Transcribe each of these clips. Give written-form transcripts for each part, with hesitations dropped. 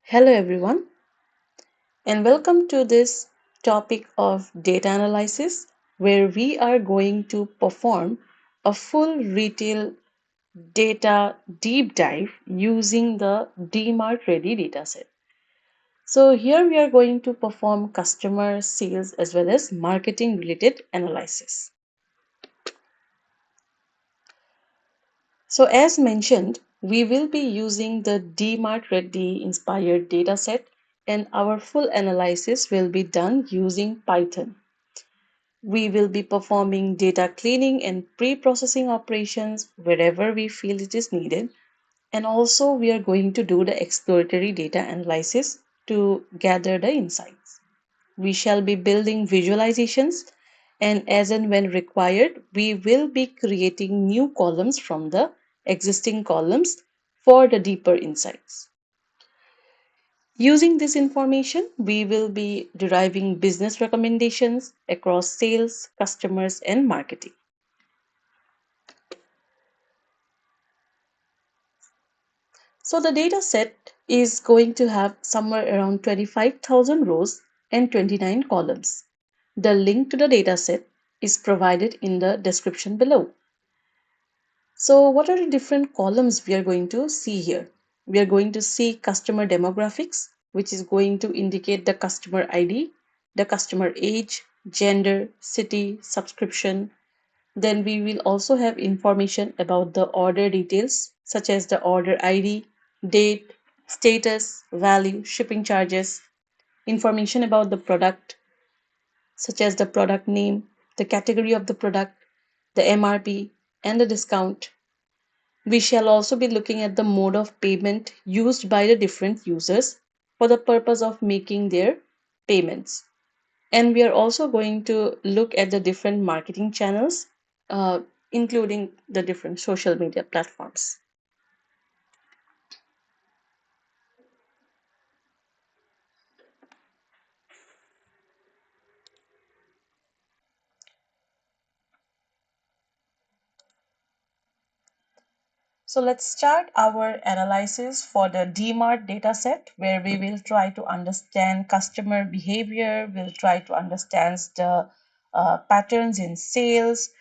Hello, everyone, and welcome to this topic of data analysis, where we are going to perform a full retail data deep dive using the DMart Ready dataset. So, here we are going to perform customer sales as well as marketing related analysis. So, as mentioned, we will be using the DMart Ready inspired dataset, and our full analysis will be done using Python. We will be performing data cleaning and pre-processing operations wherever we feel it is needed. And also, we are going to do the exploratory data analysis to gather the insights. We shall be building visualizations, and as and when required, we will be creating new columns from the existing columns for the deeper insights. Using this information, we will be deriving business recommendations across sales, customers, and marketing. So the data set is going to have somewhere around 25,000 rows and 29 columns. The link to the data set is provided in the description below. So what are the different columns we are going to see here? We are going to see customer demographics, which is going to indicate the customer ID, the customer age, gender, city, subscription. Then we will also have information about the order details, such as the order ID, date, status, value, shipping charges, information about the product, such as the product name, the category of the product, the MRP, and the discount. We shall also be looking at the mode of payment used by the different users for the purpose of making their payments. And we are also going to look at the different marketing channels, uh, including the different social media platforms. So let's start our analysis for the DMart dataset, where we will try to understand customer behavior, we'll try to understand the patterns in sales,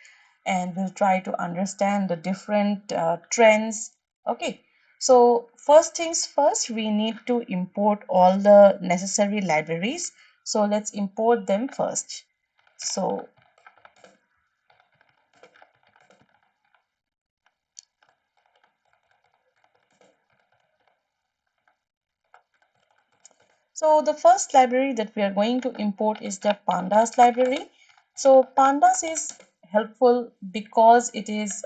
and we'll try to understand the different trends. Okay, so first things first, we need to import all the necessary libraries. So let's import them first. So So the first library that we are going to import is the Pandas library. So Pandas is helpful because it is,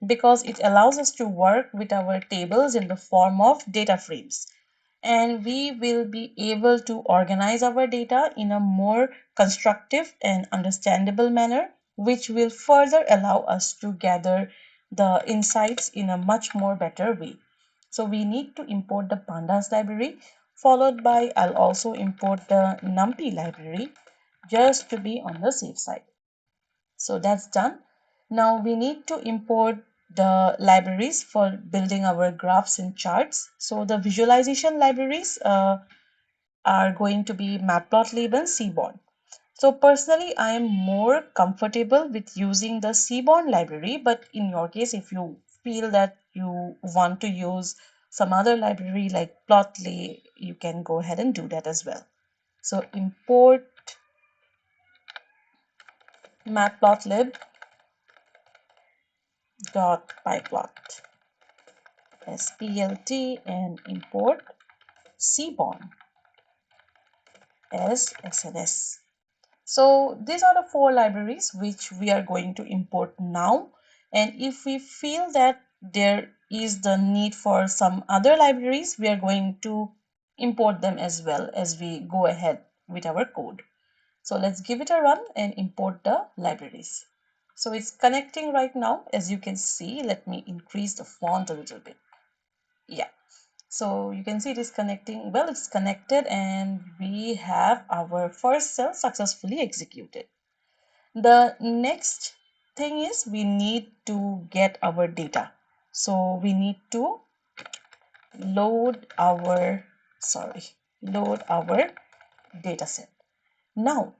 because it allows us to work with our tables in the form of data frames. And we will be able to organize our data in a more constructive and understandable manner, which will further allow us to gather the insights in a much more better way. So we need to import the pandas library, followed by I'll also import the numpy library just to be on the safe side. So that's done. Now we need to import the libraries for building our graphs and charts. So the visualization libraries are going to be matplotlib and seaborn. So personally, I am more comfortable with using the seaborn library, but in your case, if you feel that you want to use some other library like plotly, you can go ahead and do that as well. So import matplotlib dot pyplot splt and import seaborn as sns. So these are the four libraries which we are going to import now. And if we feel that there is the need for some other libraries, we are going to import them as well as we go ahead with our code. So let's give it a run and import the libraries. So it's connecting right now, as you can see. Let me increase the font a little bit. Yeah. So you can see it is connecting. Well, it's connected and we have our first cell successfully executed. The next thing is we need to get our data. So we need to load our load our data set. Now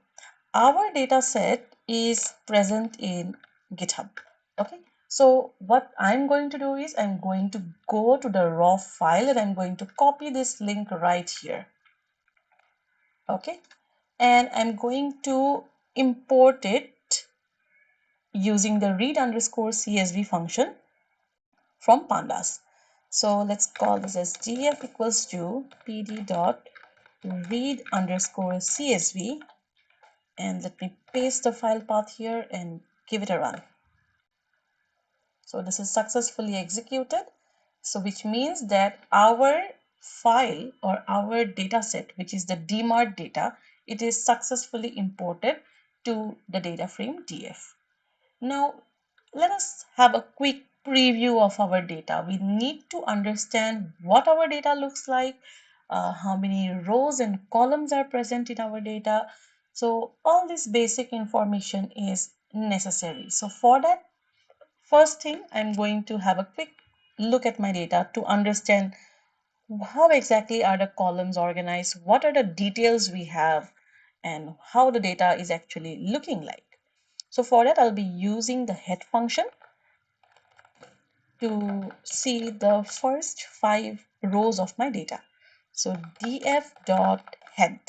our data set is present in GitHub. Okay, so what I'm going to do is I'm going to go to the raw file and I'm going to copy this link right here. Okay, and I'm going to import it using the read underscore CSV function from Pandas. So let's call this as df equals to pd dot read underscore CSV, and let me paste the file path here and give it a run. So this is successfully executed. So which means that our file or our data set, which is the DMartData, it is successfully imported to the data frame df. Now let us have a quick preview of our data. We need to understand what our data looks like, how many rows and columns are present in our data. So all this basic information is necessary. So for that, first thing, I'm going to have a quick look at my data to understand how exactly are the columns organized, what are the details we have, and how the data is actually looking like. So for that, I'll be using the head function to see the first 5 rows of my data. So df.head.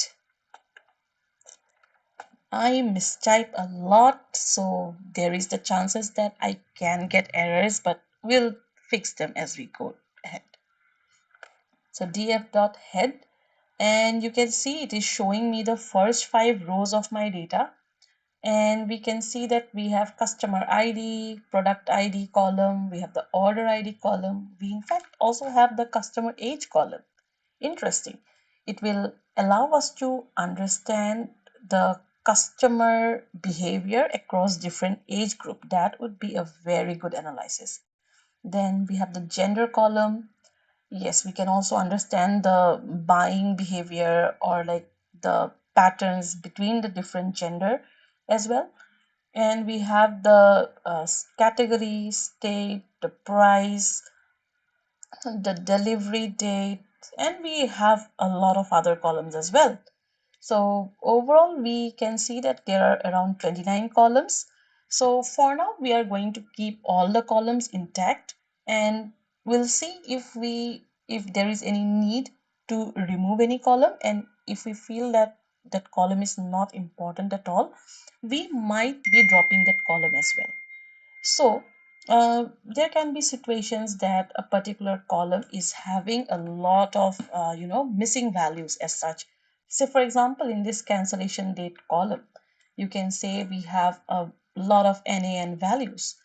I mistype a lot, so there is the chances that I can get errors, but we'll fix them as we go ahead. So df.head, and you can see it is showing me the first 5 rows of my data, and we can see that we have customer ID, product ID column, we have the order ID column, we in fact also have the customer age column. Interesting. It will allow us to understand the customer behavior across different age group. That would be a very good analysis. Then we have the gender column. Yes, we can also understand the buying behavior or like the patterns between the different gender as well. And we have the category, state, the price, the delivery date, and we have a lot of other columns as well. So overall, we can see that there are around 29 columns. So for now, we are going to keep all the columns intact, and we'll see if there is any need to remove any column, and if we feel that that column is not important at all, we might be dropping that column as well. So there can be situations that a particular column is having a lot of missing values as such. Say for example, in this cancellation date column, you can say we have a lot of NaN values.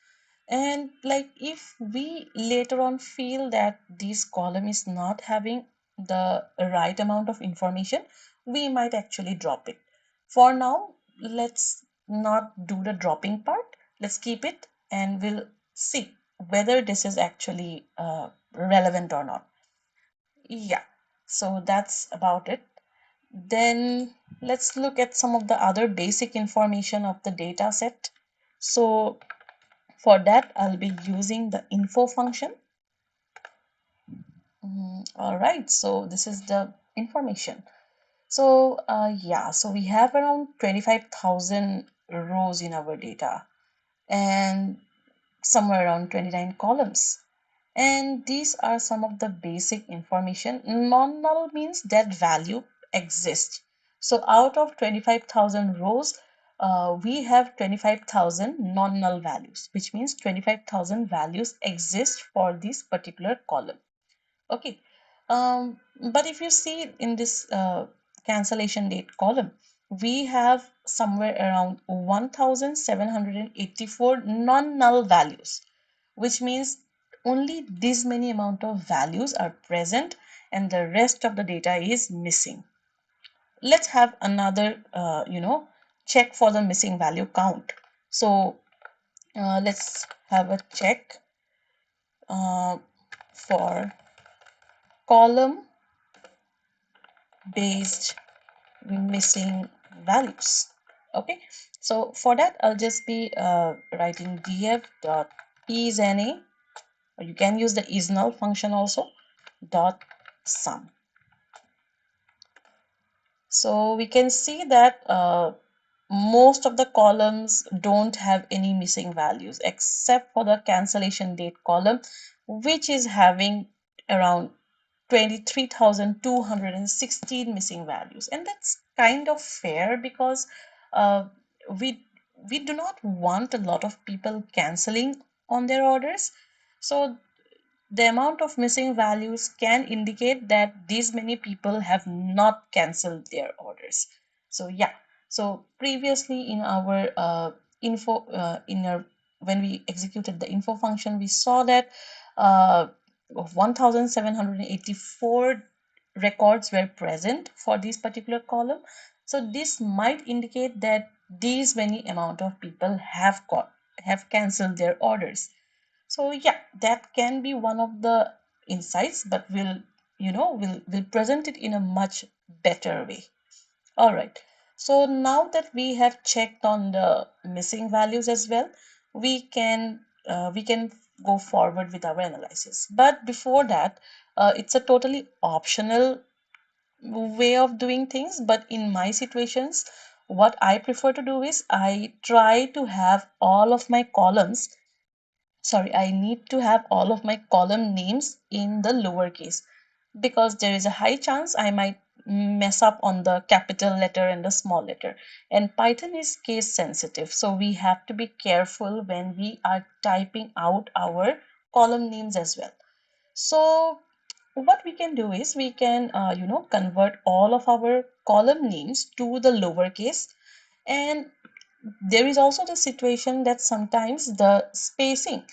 And like if we later on feel that this column is not having the right amount of information, we might actually drop it. For now, let's not do the dropping part. Let's keep it and we'll see whether this is actually relevant or not. Yeah, so that's about it. Then let's look at some of the other basic information of the data set. So for that, I'll be using the info function. All right, so this is the information. So yeah, so we have around 25,000 rows in our data and somewhere around 29 columns. And these are some of the basic information. Non-null means that value exists. So out of 25,000 rows, we have 25,000 non-null values, which means 25,000 values exist for this particular column. Okay. But if you see in this cancellation date column, we have somewhere around 1,784 non-null values, which means only this many amount of values are present and the rest of the data is missing. Let's have another, check for the missing value count. So let's have a check for column based missing values. Okay, so for that I'll just be writing df dot isNA, or you can use the isNull function also, dot sum. So we can see that most of the columns don't have any missing values except for the cancellation date column, which is having around 23,216 missing values. And that's kind of fair because uh, we we do not want a lot of people canceling on their orders. So the amount of missing values can indicate that these many people have not cancelled their orders. So yeah, so previously in our info in our when we executed the info function, we saw that uh, 1784 records were present for this particular column. So this might indicate that these many amount of people have cancelled their orders. So yeah, that can be one of the insights, but we'll present it in a much better way. All right. So now that we have checked on the missing values as well, we can go forward with our analysis. But before that, it's a totally optional way of doing things. But in my situations, what I prefer to do is I try to have all of my columns sorry, I need to have all of my column names in the lowercase because there is a high chance I might mess up on the capital letter and the small letter. And Python is case sensitive, so we have to be careful when we are typing out our column names as well. So what we can do is we can convert all of our column names to the lowercase. And there is also the situation that sometimes the spacing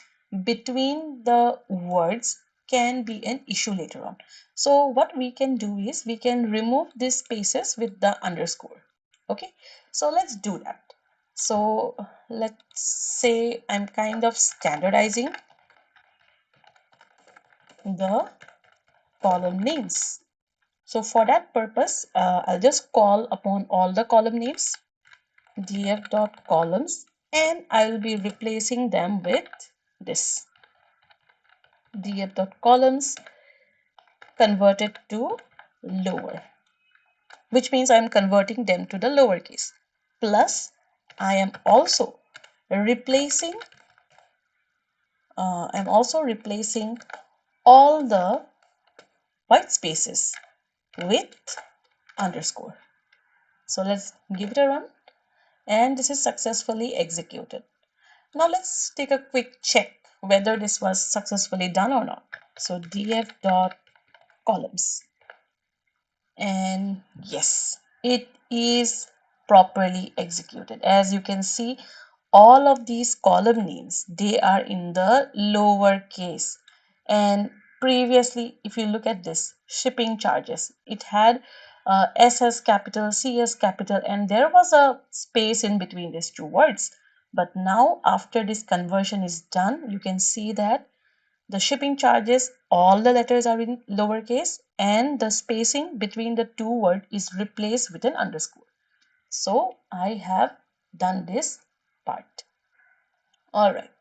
between the words can be an issue later on. So what we can do is we can remove these spaces with the underscore. Okay, so let's do that. So let's say I'm kind of standardizing the column names. So for that purpose, I'll just call upon all the column names df.columns, and I will be replacing them with this df.columns converted to lower, which means I'm converting them to the lowercase. Plus, I am also replacing all the white spaces with underscore. So let's give it a run, and this is successfully executed. Now let's take a quick check whether this was successfully done or not. So df.columns, and yes, it is properly executed. As you can see, all of these column names, they are in the lower case. And previously, if you look at this shipping charges, it had SS capital, CS capital, and there was a space in between these two words. But now after this conversion is done, you can see that the shipping charges, all the letters are in lowercase, and the spacing between the two words is replaced with an underscore. So I have done this part. All right.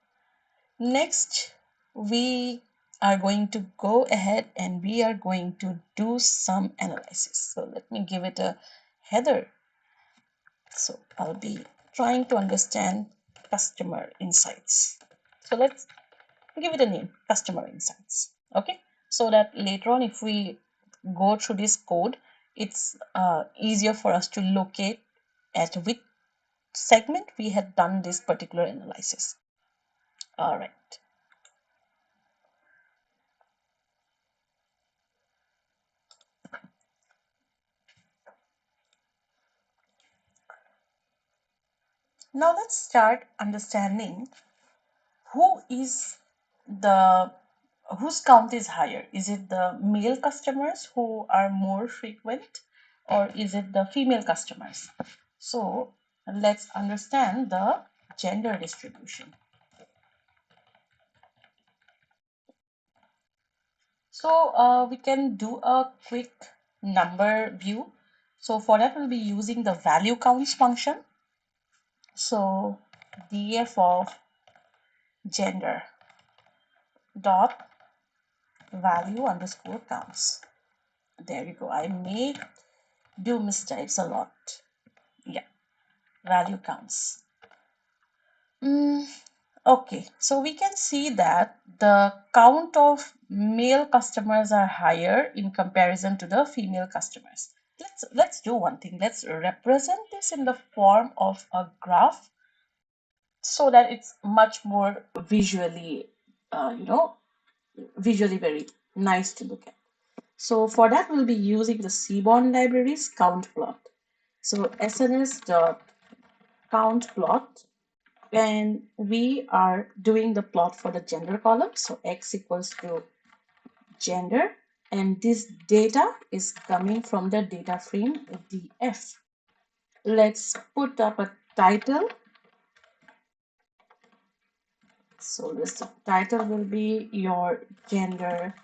Next, we are going to go ahead and we are going to do some analysis. So let me give it a header. So I'll be trying to understand customer insights. So let's give it a name, customer insights. Okay, so that later on if we go through this code, it's easier for us to locate at which segment we had done this particular analysis. All right, now let's start understanding who is the whose count is higher. Is it the male customers who are more frequent, or is it the female customers? So let's understand the gender distribution. So we can do a quick number view. So for that we'll be using the value counts function. So df of gender dot value underscore counts. There you go. I made do mistypes a lot. Yeah, value counts. Okay, so we can see that the count of male customers are higher in comparison to the female customers. Let's do one thing. Let's represent this in the form of a graph so that it's much more visually, visually very nice to look at. So for that, we'll be using the seaborn library's count plot. So SNS dot count plot, and we are doing the plot for the gender column. So X equals to gender, and this data is coming from the data frame DF. Let's put up a title. So this title will be your gender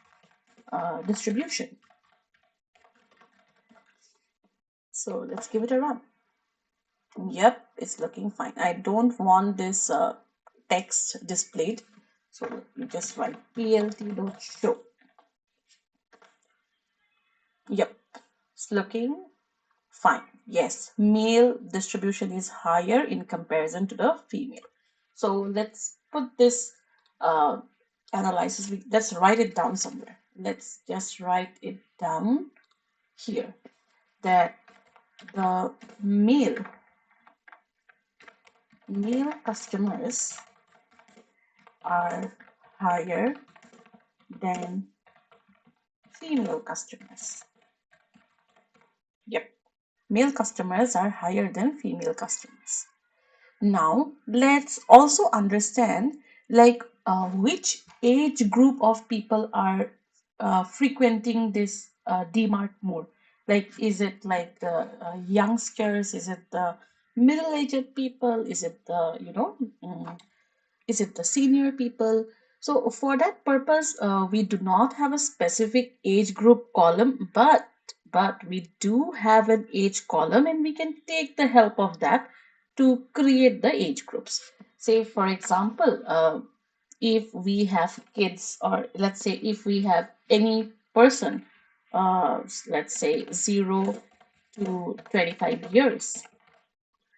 distribution. So let's give it a run. Yep, it's looking fine. I don't want this text displayed. So you just write plt.show. Yep, it's looking fine. Yes, male distribution is higher in comparison to the female. So let's put this analysis. Let's write it down somewhere. Let's just write it down here that the male customers are higher than female customers. Yep, male customers are higher than female customers. Now let's also understand like which age group of people are frequenting this DMart more. Like, is it like the youngsters? Is it the middle-aged people? Is it the is it the senior people? So for that purpose, we do not have a specific age group column, but we do have an age column, and we can take the help of that to create the age groups. Say for example, if we have kids, or let's say if we have any person, let's say 0 to 25 years,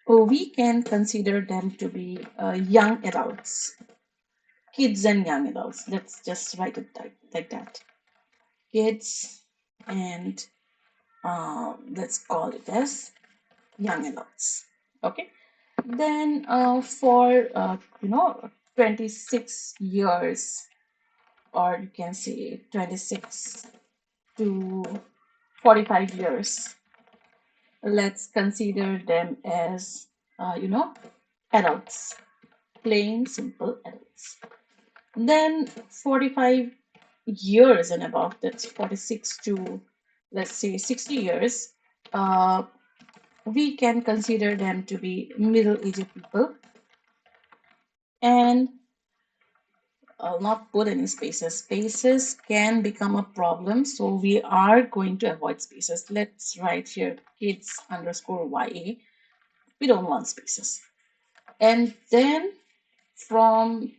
we can consider them to be young adults, kids and young adults. Let's just write it like that. Kids and let's call it as young adults. Okay. Then for 26 years, or you can say 26 to 45 years, let's consider them as adults, plain simple adults. Then 45 years and above, that's 46 to let's say 60 years, we can consider them to be middle-aged people. And I'll not put any spaces. Spaces can become a problem, so we are going to avoid spaces. Let's write here kids underscore YA. We don't want spaces. And then from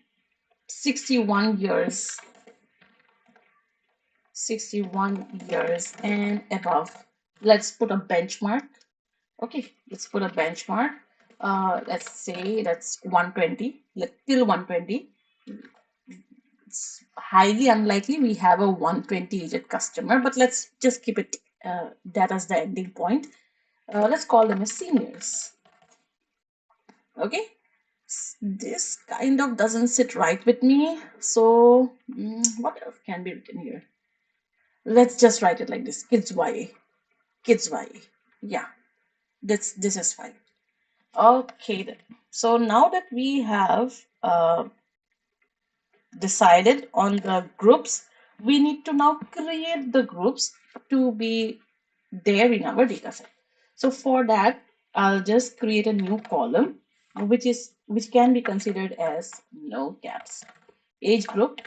61 years and above, let's put a benchmark. Okay, let's put a benchmark. Let's say that's 120, till 120. It's highly unlikely we have a 120 aged customer, but let's just keep it that as the ending point. Let's call them as seniors. Okay, this kind of doesn't sit right with me, so what else can be written here? Let's just write it like this: kids YA, kids YA. Yeah, this is fine. Okay then. So now that we have decided on the groups, we need to now create the groups to be there in our data set. So for that, I'll just create a new column, which can be considered as no caps age group.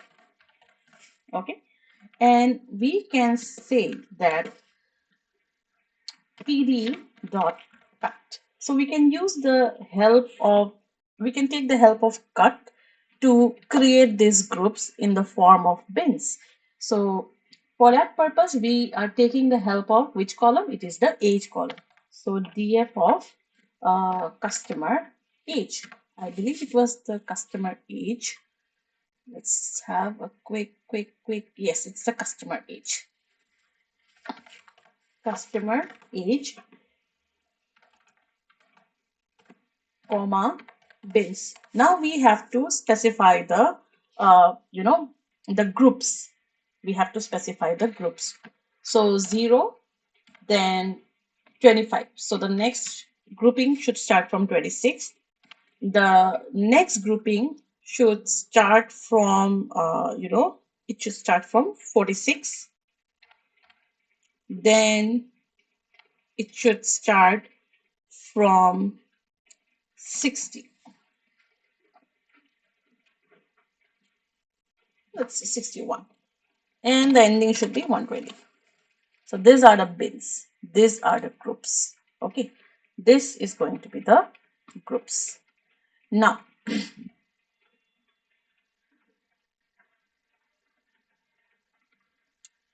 Okay, and we can say that pd dot cut. So we can use the help of, we can take the help of cut to create these groups in the form of bins. So For that purpose, we are taking the help of which column? It is the age column. So DF of customer age. I believe it was the customer age. Let's have a quick. Yes, it's the customer age. Customer age, comma, bins. Now we have to specify the, the groups. We have to specify the groups. So 0, then 25. So the next grouping should start from 26. The next grouping should start from, it should start from 46. Then it should start from 60. Let's see, 61. And the ending should be 120. So these are the bins. These are the groups. Okay. This is going to be the groups. Now,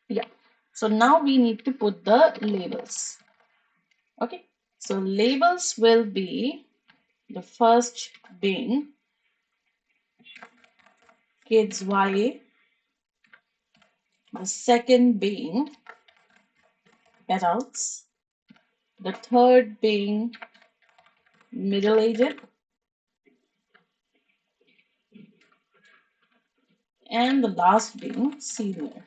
yeah. So now we need to put the labels. Okay. So labels will be the first being kids YA, the second being adults, the third being middle-aged, and the last being senior.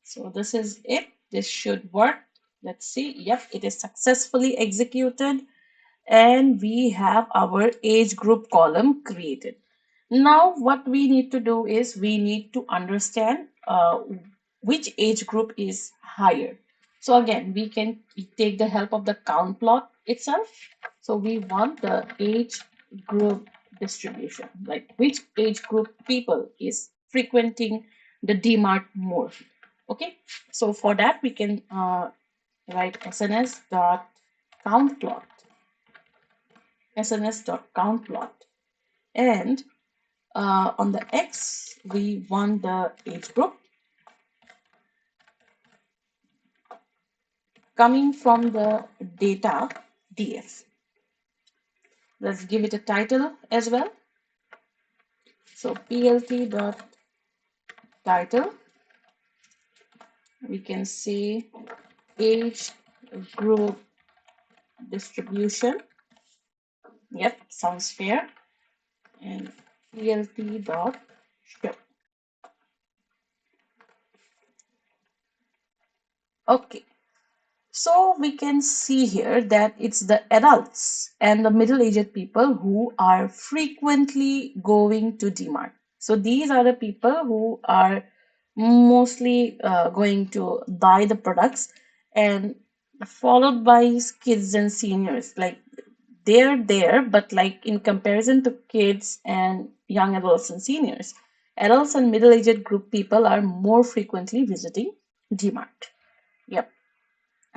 So this is it. This should work. Let's see. Yep, it is successfully executed. And we have our age group column created. Now what we need to do is we need to understand which age group is higher. So again, we can take the help of the count plot itself. So we want the age group distribution, like which age group people is frequenting the DMart more. Okay, so for that we can write SNS dot count plot, SNS dot count plot, and on the X we want the age group coming from the data DF. Let's give it a title as well. So PLT dot title, we can say age group distribution. Yep, sounds fair. And PLT dot show. Okay, so we can see here that it's the adults and the middle-aged people who are frequently going to DMart. So these are the people who are mostly going to buy the products, and followed by kids and seniors. Like they're there, but like in comparison to kids and young adults and seniors, adults and middle-aged group people are more frequently visiting DMart. Yep.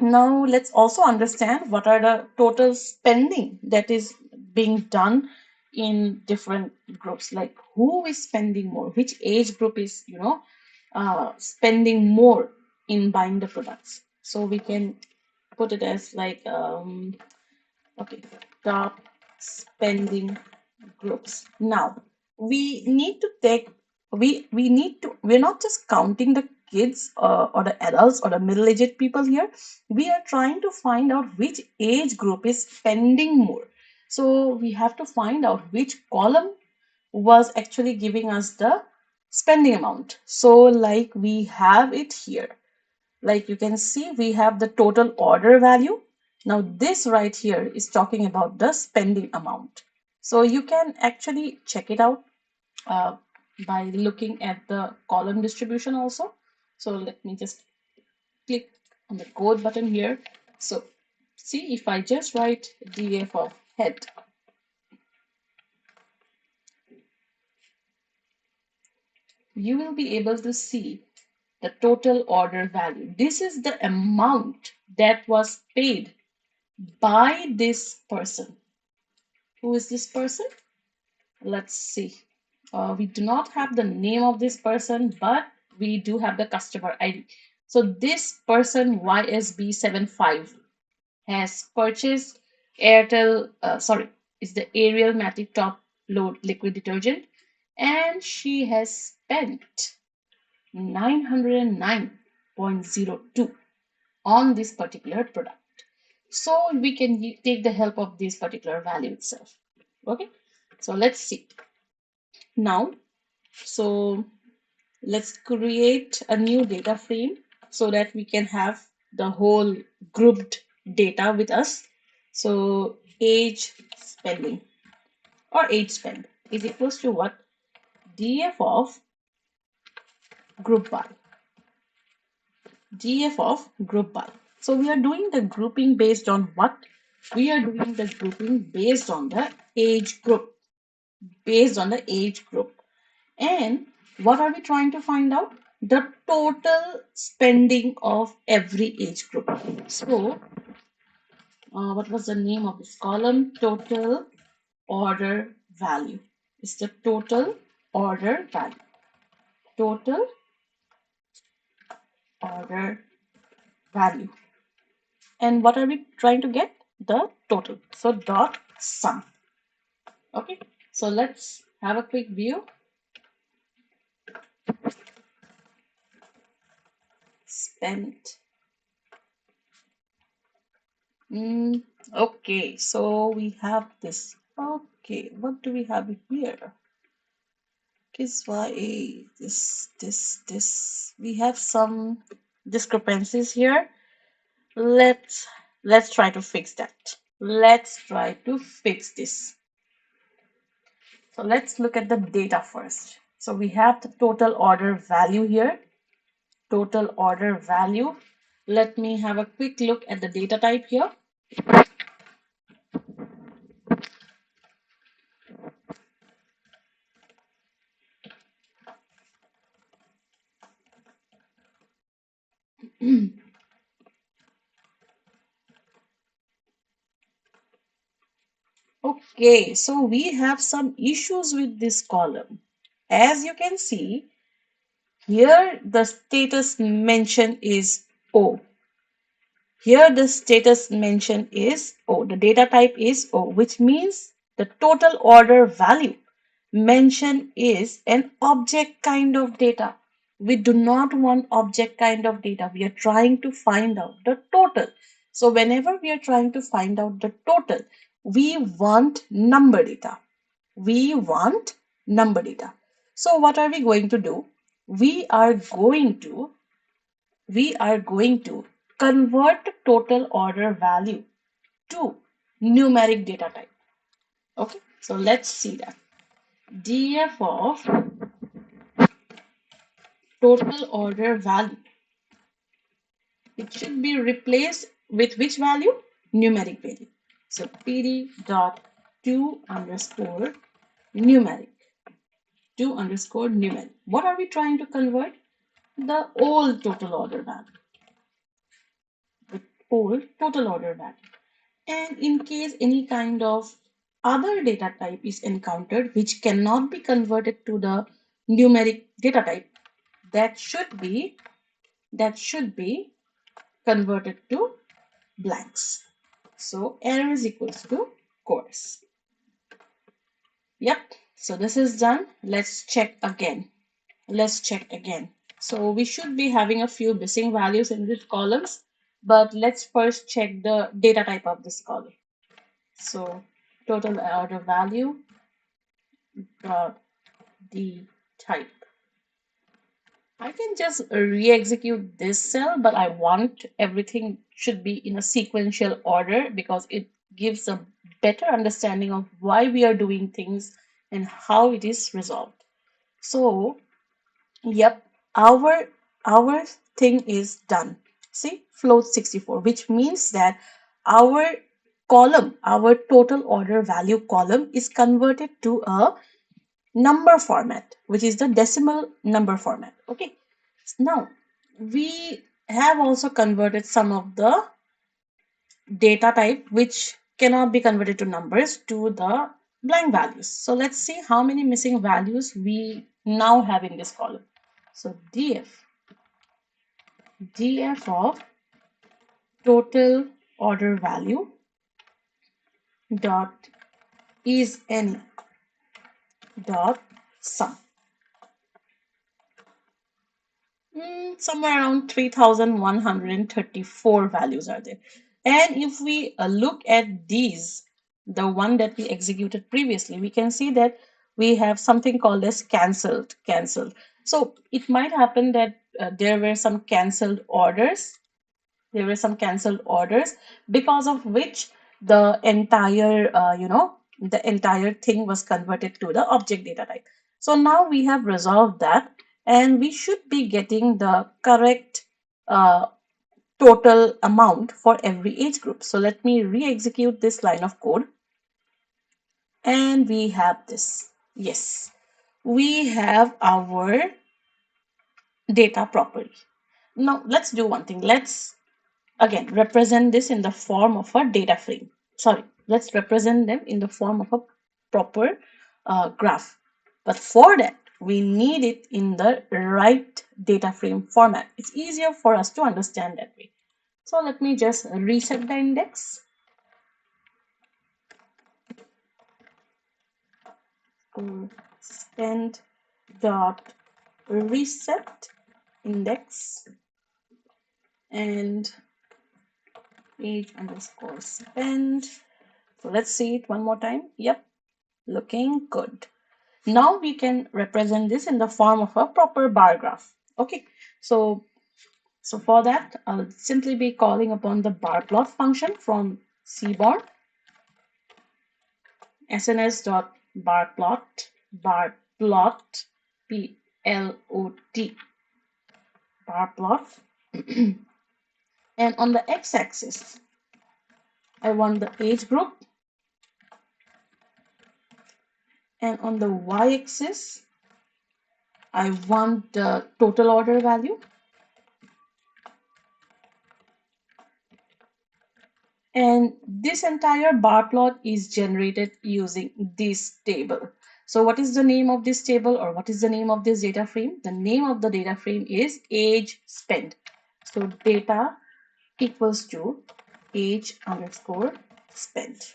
Now let's also understand what are the total spending that is being done in different groups. Like who is spending more, which age group is spending more in buying the products. So we can put it as like okay, top spending groups. Now we need to take we need to, we're not just counting the kids or the adults or the middle-aged people here. We are trying to find out which age group is spending more. So we have to find out which column was actually giving us the spending amount. So like we have it here, like you can see we have the total order value. Now this right here is talking about the spending amount. So you can actually check it out uh, by looking at the column distribution also. So let me just click on the code button here. So see, if I just write DF of head, you will be able to see the total order value. This is the amount that was paid by this person. Who is this person? Let's see. We do not have the name of this person, but we do have the customer ID. So this person YSB75 has purchased it's the Ariel Matic Top Load Liquid Detergent, and she has spent 909.02 on this particular product. So we can take the help of this particular value itself. Okay, so let's see now. So let's create a new data frame so that we can have the whole grouped data with us. So age spending or age spend is equals to what? DF of group by. DF of group by. So we are doing the grouping based on what? We are doing the grouping based on the age group. Based on the age group. And what are we trying to find out? The total spending of every age group. So, what was the name of this column? Total order value. It's the total order value. Total order value. And what are we trying to get? The total. So, dot sum. Okay. So, let's have a quick view. Spent. Okay, so we have this. Okay, what do we have here? This why this. We have some discrepancies here. Let's try to fix that. Let's try to fix this. So let's look at the data first. So we have the total order value here. Total order value. Let me have a quick look at the data type here. Okay, so we have some issues with this column. As you can see, here the status mention is O. Here the status mention is O. The data type is O, which means the total order value mention is an object kind of data. We do not want object kind of data. We are trying to find out the total. So whenever we are trying to find out the total, we want number data. We want number data. So what are we going to do? We are going to convert total order value to numeric data type. Okay, so let's see that. DF of total order value. It should be replaced with which value? Numeric value. So PD dot to underscore numeric. To underscore numeric. What are we trying to convert? The old total order value. The old total order value. And in case any kind of other data type is encountered which cannot be converted to the numeric data type, that should be converted to blanks. So error is equals to course. Yep, so this is done. Let's check again. So we should be having a few missing values in these columns, but let's first check the data type of this column. So total order value dot the type. I can just re-execute this cell, but I want everything should be in a sequential order because it gives a better understanding of why we are doing things and how it is resolved. So, yep, our thing is done. See, float 64, which means that our our total order value column is converted to a number format, which is the decimal number format. Okay, now we have also converted some of the data type which cannot be converted to numbers to the blank values. So let's see how many missing values we now have in this column. So df of total order value dot is any dot sum. Somewhere around 3134 values are there. And if we look at these, the one that we executed previously, we can see that we have something called as cancelled. So it might happen that there were some cancelled orders. There were some cancelled orders because of which the entire, the entire thing was converted to the object data type. So now we have resolved that, and we should be getting the correct uh, total amount for every age group. So let me re-execute this line of code, and we have this. Yes, we have our data properly. Now let's do one thing. Let's again represent this in the form of a data frame. Sorry, let's represent them in the form of a proper graph. But for that, we need it in the right data frame format. It's easier for us to understand that way. So let me just reset the index. Spend dot reset index and age underscore spend. So let's see it one more time. Yep, looking good. Now we can represent this in the form of a proper bar graph. Okay, so for that, I'll simply be calling upon the bar plot function from seaborn sns.barplot barplot plot barplot and on the x-axis I want the age group, and on the y-axis I want the total order value, and this entire bar plot is generated using this table. So what is the name of this table, or what is the name of this data frame? The name of the data frame is age spent. So data equals to age underscore spent.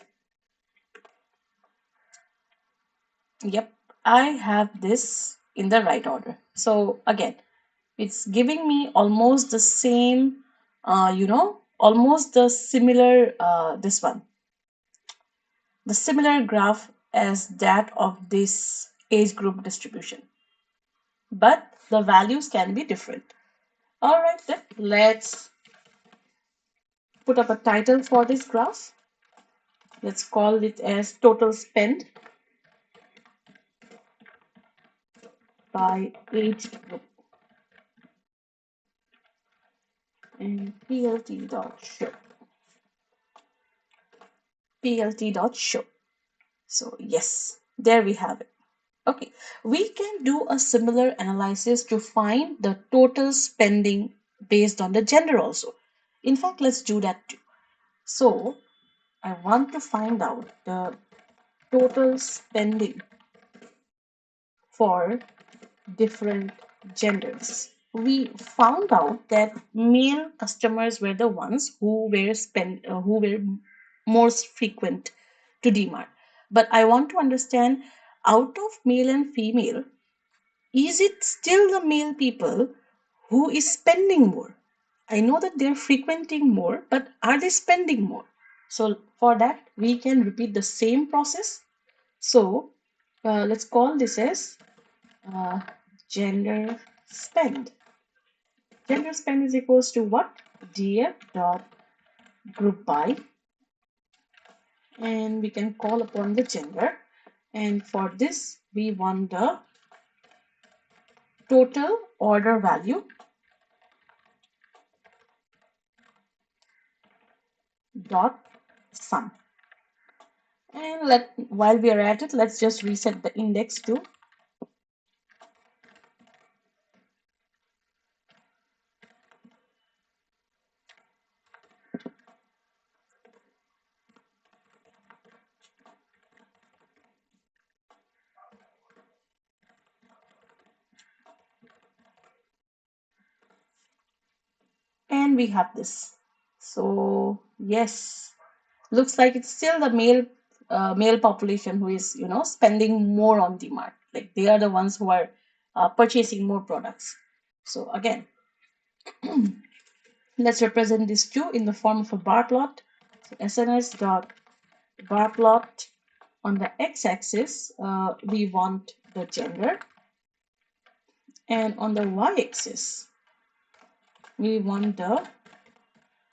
Yep, I have this in the right order. So again, it's giving me almost the same, almost the similar, the similar graph as that of this age group distribution. But the values can be different. All right, then let's put up a title for this graph. Let's call it as total spend by age group and plt.show. So yes, there we have it. Okay, we can do a similar analysis to find the total spending based on the gender also. In fact, let's do that too. So I want to find out the total spending for different genders. We found out that male customers were the ones who were most frequent to DMart. But I want to understand, out of male and female, is it still the male people who is spending more? I know that they're frequenting more, but are they spending more? So for that, we can repeat the same process. So let's call this as uh, gender spend. Gender spend is equals to what? df dot group by, and we can call upon the gender, and for this we want the total order value dot sum. And while we are at it, let's just reset the index to we have this. So yes, looks like it's still the male population who is spending more on DMart. Like they are the ones who are purchasing more products. So again, let's represent this two in the form of a bar plot. So SNS dot bar plot. On the x-axis, we want the gender, and on the y-axis, we want the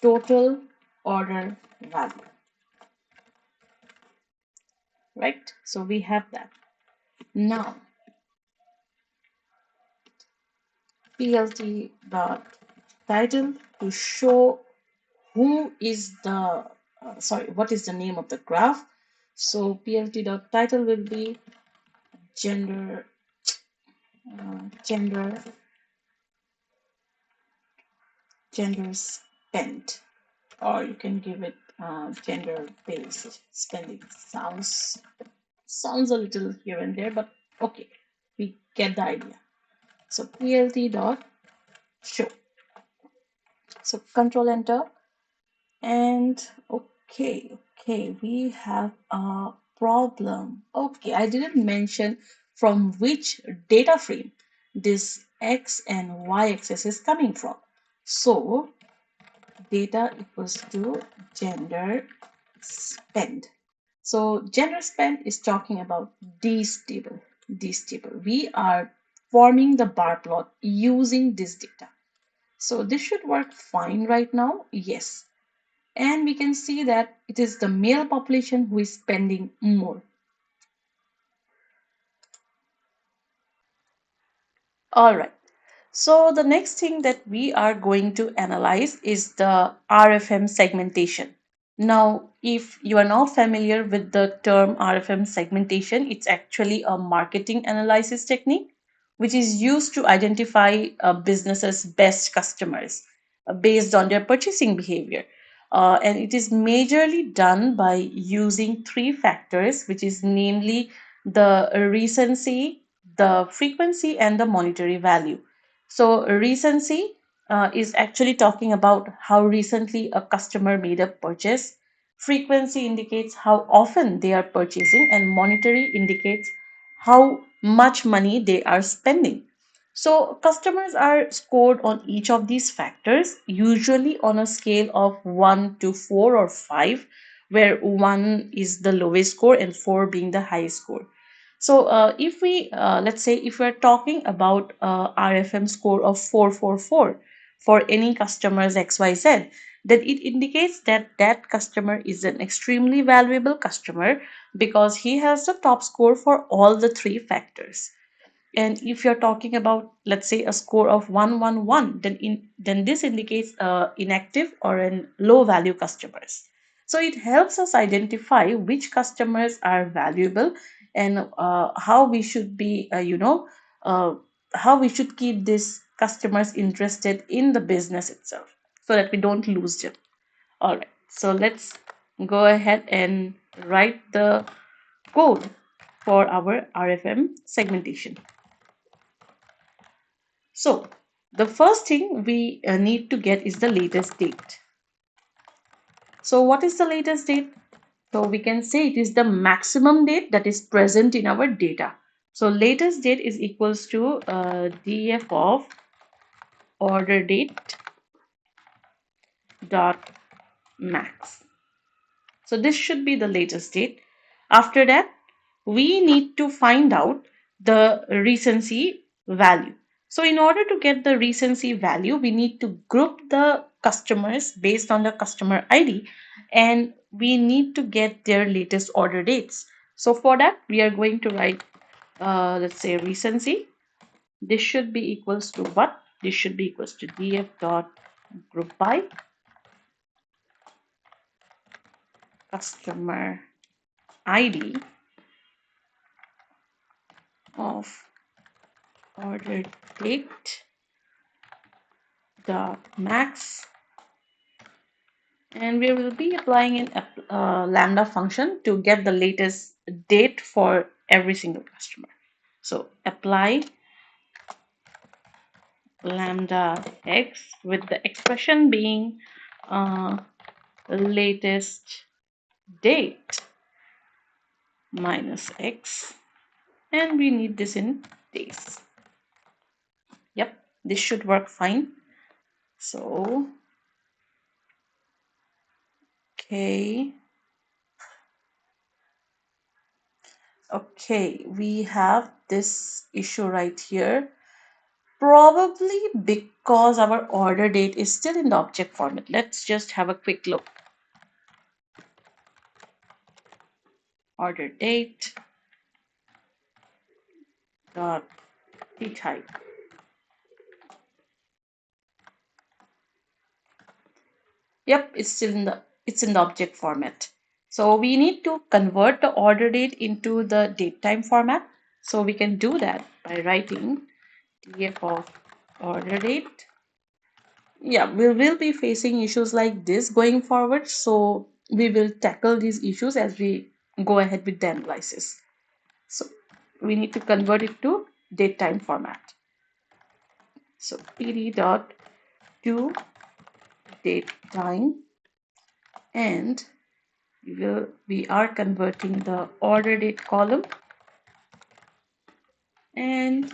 total order value, right? So we have that. Now, plt dot title to show who is the what is the name of the graph. So plt dot title will be gender gender gender spent, or you can give it gender based spending. Sounds a little here and there, but okay, we get the idea. So plt dot show. So control enter, and okay, we have a problem. Okay, I didn't mention from which data frame this x and y axis is coming from. So data equals to gender spend. So gender spend is talking about this table. We are forming the bar plot using this data. So this should work fine right now. Yes. And we can see that it is the male population who is spending more. All right. So the next thing that we are going to analyze is the RFM segmentation. Now, if you are not familiar with the term RFM segmentation, it's actually a marketing analysis technique which is used to identify a business's best customers based on their purchasing behavior. And it is majorly done by using three factors, which is namely the recency, the frequency, and the monetary value. So recency is actually talking about how recently a customer made a purchase. Frequency indicates how often they are purchasing, and monetary indicates how much money they are spending. So customers are scored on each of these factors, usually on a scale of 1 to 4 or 5, where 1 is the lowest score and 4 being the highest score. So if we let's say if we're talking about RFM score of 444 for any customers XYZ, then it indicates that that customer is an extremely valuable customer because he has the top score for all the three factors. And if you're talking about, let's say, a score of 111, then this indicates inactive or an low value customers. So it helps us identify which customers are valuable, and how we should be how we should keep these customers interested in the business itself so that we don't lose them. All right, so let's go ahead and write the code for our RFM segmentation. So the first thing we need to get is the latest date. So what is the latest date? So we can say it is the maximum date that is present in our data. So latest date is equals to df of order date dot max. So this should be the latest date. After that, we need to find out the recency value. So in order to get the recency value, we need to group the customers based on the customer ID, and we need to get their latest order dates. So for that, we are going to write, let's say, recency. This should be equals to what? This should be equals to df dot group by customer ID of order date dot max, and we will be applying an lambda function to get the latest date for every single customer. So apply lambda x with the expression being latest date minus x, and we need this in days. Yep, this should work fine. So okay, we have this issue right here, probably because our order date is still in the object format. Let's just have a quick look. Order date dot type. Yep, it's in the object format. So we need to convert the order date into the date time format. So we can do that by writing df of order date. Yeah, we will be facing issues like this going forward. So we will tackle these issues as we go ahead with the analysis. So we need to convert it to date time format. So pd dot to date time, and we are converting the order date column, and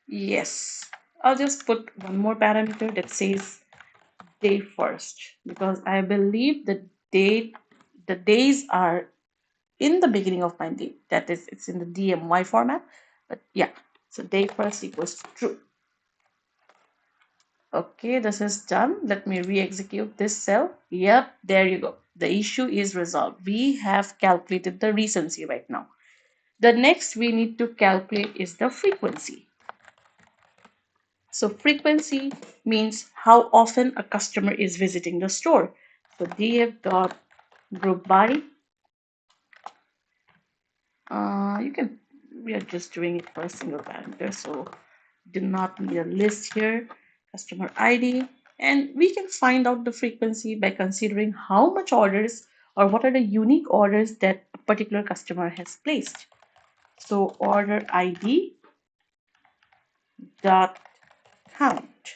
yes, I'll just put one more parameter that says day first, because I believe the days are in the beginning of my date, that is, it's in the DMY format. But yeah, so day first equals true. Okay, this is done. Let me re-execute this cell. Yep, there you go. The issue is resolved. We have calculated the recency right now. The next we need to calculate is the frequency. So frequency means how often a customer is visiting the store. So df.group by, we are just doing it for a single parameter, so do not need a list here, customer ID, and we can find out the frequency by considering how much orders or what are the unique orders that a particular customer has placed. So order ID dot count.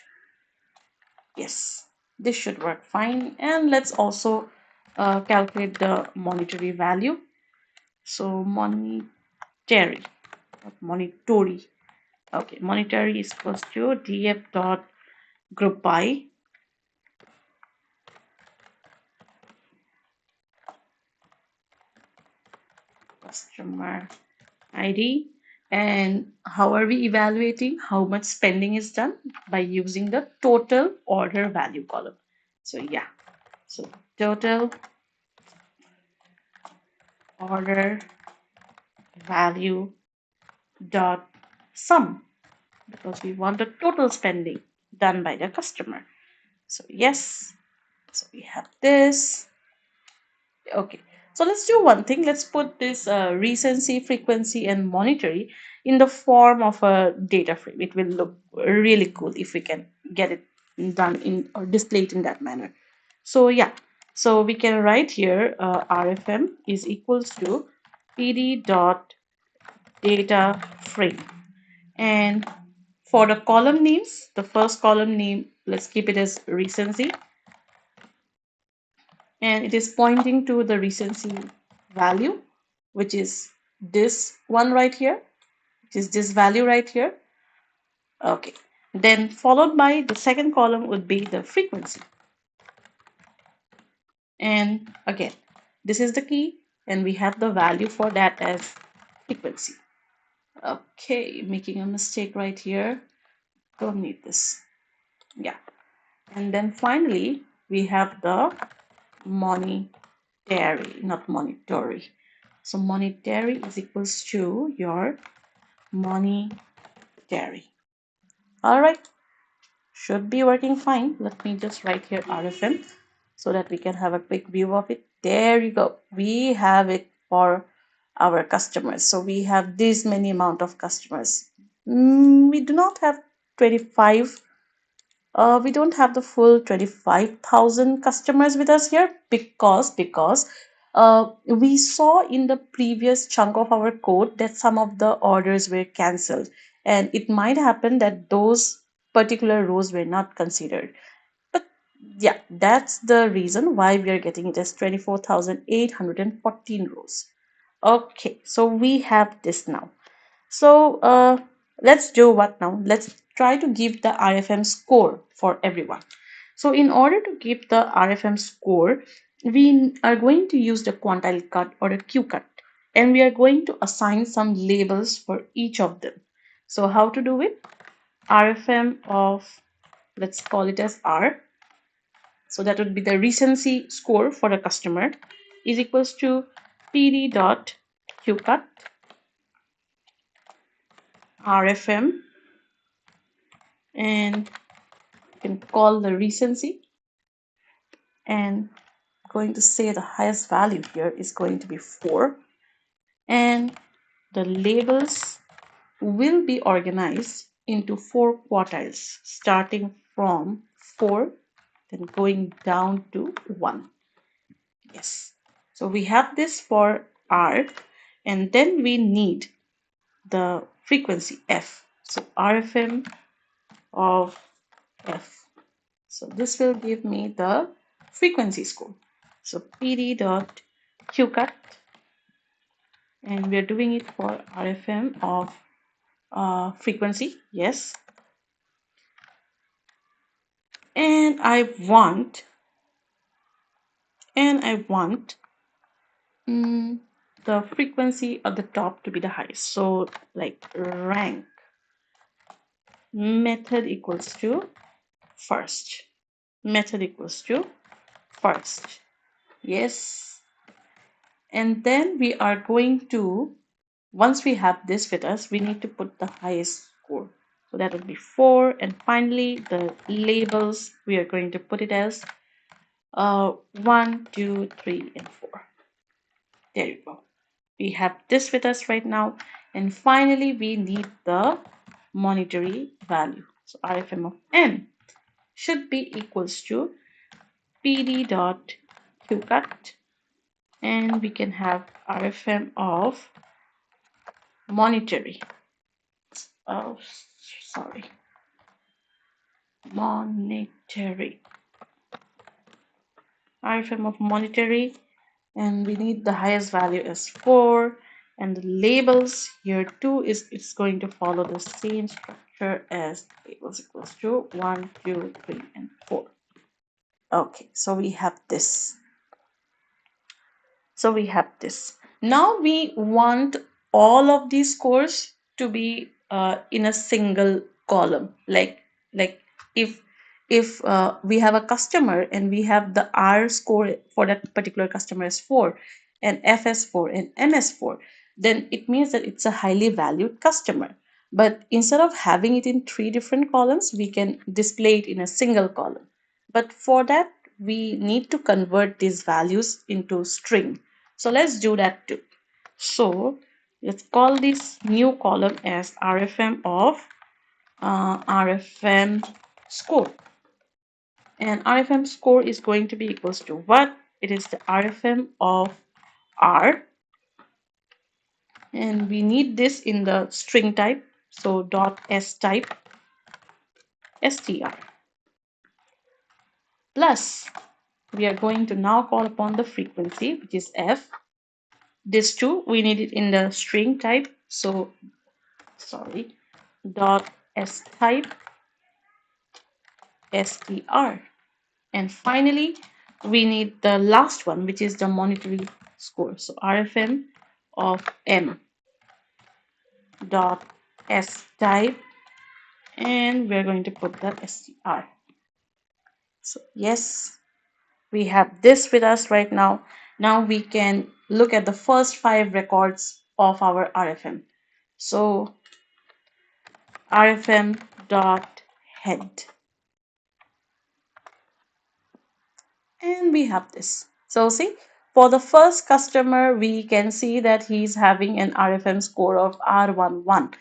Yes, this should work fine. And let's also calculate the monetary value. So monetary, not monetary. Okay, monetary is equals to df dot group by customer ID. And how are we evaluating how much spending is done? By using the total order value column. So yeah, so total order value dot sum, because we want the total spending done by the customer. So yes, so we have this. Okay, so let's do one thing. Let's put this recency, frequency, and monetary in the form of a data frame. It will look really cool if we can get it done in or displayed in that manner. So yeah, so we can write here RFM is equals to pd dot data frame. And for the column names, the first column name, let's keep it as recency. And it is pointing to the recency value, which is this one right here, which is this value right here. Okay. Then followed by the second column would be the frequency. And again, this is the key, and we have the value for that as frequency. Okay, making a mistake right here. Don't need this. Yeah. And then finally, we have the monetary, not monetary. So monetary is equals to your monetary. All right, should be working fine. Let me just write here RFM so that we can have a quick view of it. There you go. We have it for our customers. So we have this many amount of customers. We do not have 25. We don't have the full 25,000 customers with us here because we saw in the previous chunk of our code that some of the orders were cancelled, and it might happen that those particular rows were not considered. But yeah, that's the reason why we are getting it as 24,814 rows. Okay, so we have this now. So let's do what now? Let's try to give the RFM score for everyone. So in order to give the RFM score, we are going to use the quantile cut or a Q cut, and we are going to assign some labels for each of them. So how to do it? RFM of, let's call it as R. So that would be the recency score for a customer is equals to PD dot QCut RFM, and you can call the recency, and going to say the highest value here is going to be 4, and the labels will be organized into 4 quartiles starting from 4 then going down to 1. Yes, so we have this for R, and then we need the frequency F. So RFM of F. So this will give me the frequency score. So PD dot QCut, and we are doing it for RFM of frequency. Yes, and I want the frequency at the top to be the highest. So like rank method equals to first. Method equals to first. Yes. And then we are going to, once we have this with us, we need to put the highest score. So that would be 4. And finally, the labels, we are going to put it as 1, 2, 3, and 4. There you go. We have this with us right now. And finally, we need the monetary value. So RFM of M should be equals to PD dot QCut, and we can have RFM of monetary. Oh, sorry. Monetary. RFM of monetary, and we need the highest value as 4, and the labels here too is it's going to follow the same structure as labels equals to 1, 2, 3, and 4. Okay, so we have this. Now we want all of these scores to be in a single column. Like if we have a customer and we have the R score for that particular customer as 4 and FS4 and MS4, then it means that it's a highly valued customer. But instead of having it in 3 different columns, we can display it in a single column. But for that, we need to convert these values into string. So let's do that too. So let's call this new column as RFM of RFM score. And RFM score is going to be equals to what? It is the RFM of R. And we need this in the string type. So dot S type str. Plus, we are going to now call upon the frequency, which is F. This too, we need it in the string type. So, sorry, dot S type str. And finally, we need the last one, which is the monetary score. So RFM of M dot S type, and we're going to put the str. So yes, we have this with us right now. Now we can look at the first 5 records of our RFM. So RFM dot head, and we have this. So see, for the first customer, we can see that he's having an RFM score of R11.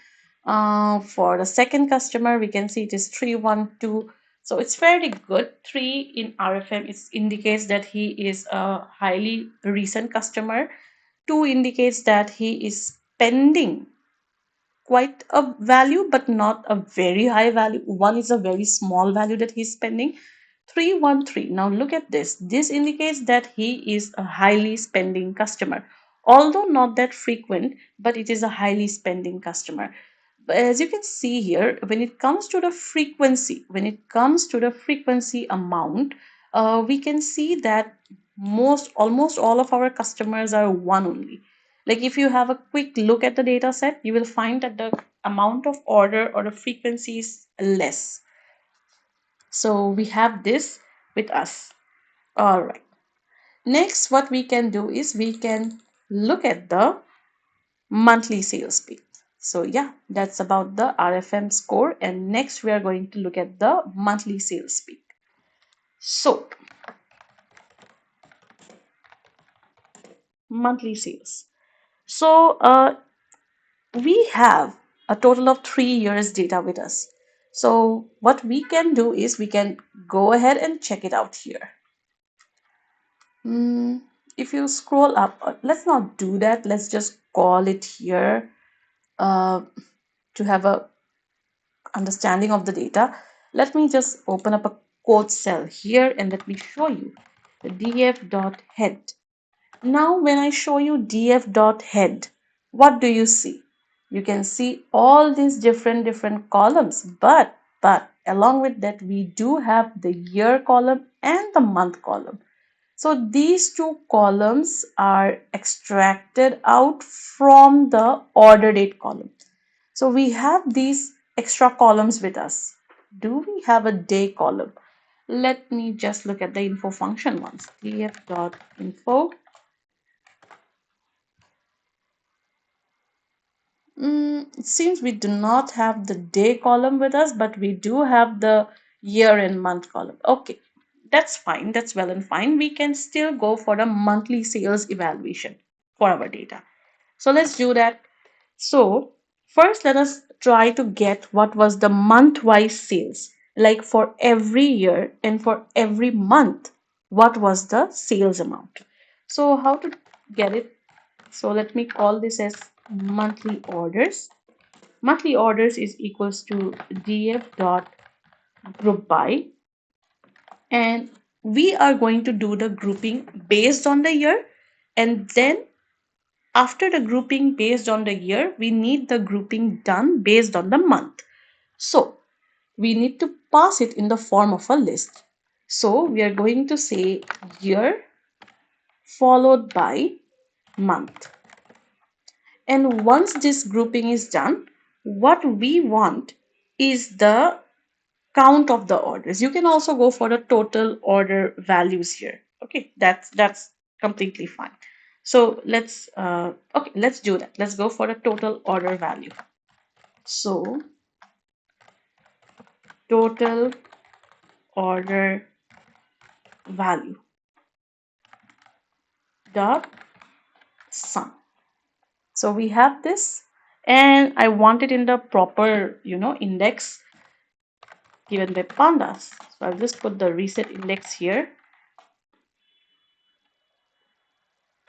For the second customer, we can see it is 312. So it's fairly good. 3 in RFM, it indicates that he is a highly recent customer. 2 indicates that he is spending quite a value, but not a very high value. 1 is a very small value that he's spending. 313. Now look at this. This indicates that he is a highly spending customer. Although not that frequent, but it is a highly spending customer. As you can see here, when it comes to the frequency, amount, we can see that almost all of our customers are one only. Like if you have a quick look at the data set, you will find that the amount of order or the frequency is less. So we have this with us. All right. Next, what we can do is we can look at the monthly sales peak. So yeah, that's about the RFM score. And next we are going to look at the monthly sales peak. So monthly sales. So we have a total of 3 years data with us. So what we can do is we can go ahead and check it out here. If you scroll up, let's not do that. Let's just call it here to have a understanding of the data. Let me just open up a code cell here and let me show you the df.head. Now when I show you df.head, what do you see? You can see all these different columns, but along with that we do have the year column and the month column. So these two columns are extracted out from the order date column. So we have these extra columns with us. Do we have a day column? Let me just look at the info function once. df.info. It seems we do not have the day column with us, but we do have the year and month column. Okay, that's fine. That's well and fine. We can still go for the monthly sales evaluation for our data. So let's do that. So first, let us try to get what was the month-wise sales, like for every year and for every month, what was the sales amount. So how to get it? So let me call this as monthly orders. Monthly orders is equals to df dot group by, and we are going to do the grouping based on the year, and then after the grouping based on the year, we need the grouping done based on the month. So we need to pass it in the form of a list. So we are going to say year followed by month. And once this grouping is done, what we want is the count of the orders. You can also go for the total order values here. Okay, that's completely fine. So let's do that. Let's go for the total order value. So total order value dot sum. So we have this, and I want it in the proper index given by pandas. So I'll just put the reset index here,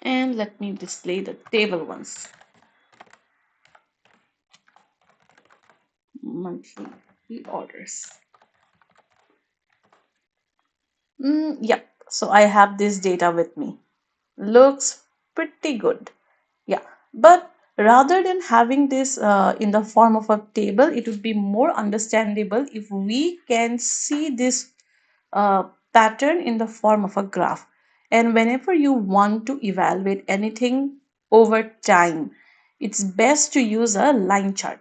and let me display the table once. Monthly orders. Yep. So I have this data with me. Looks pretty good. Yeah. But rather than having this in the form of a table, it would be more understandable if we can see this pattern in the form of a graph. And whenever you want to evaluate anything over time, it's best to use a line chart.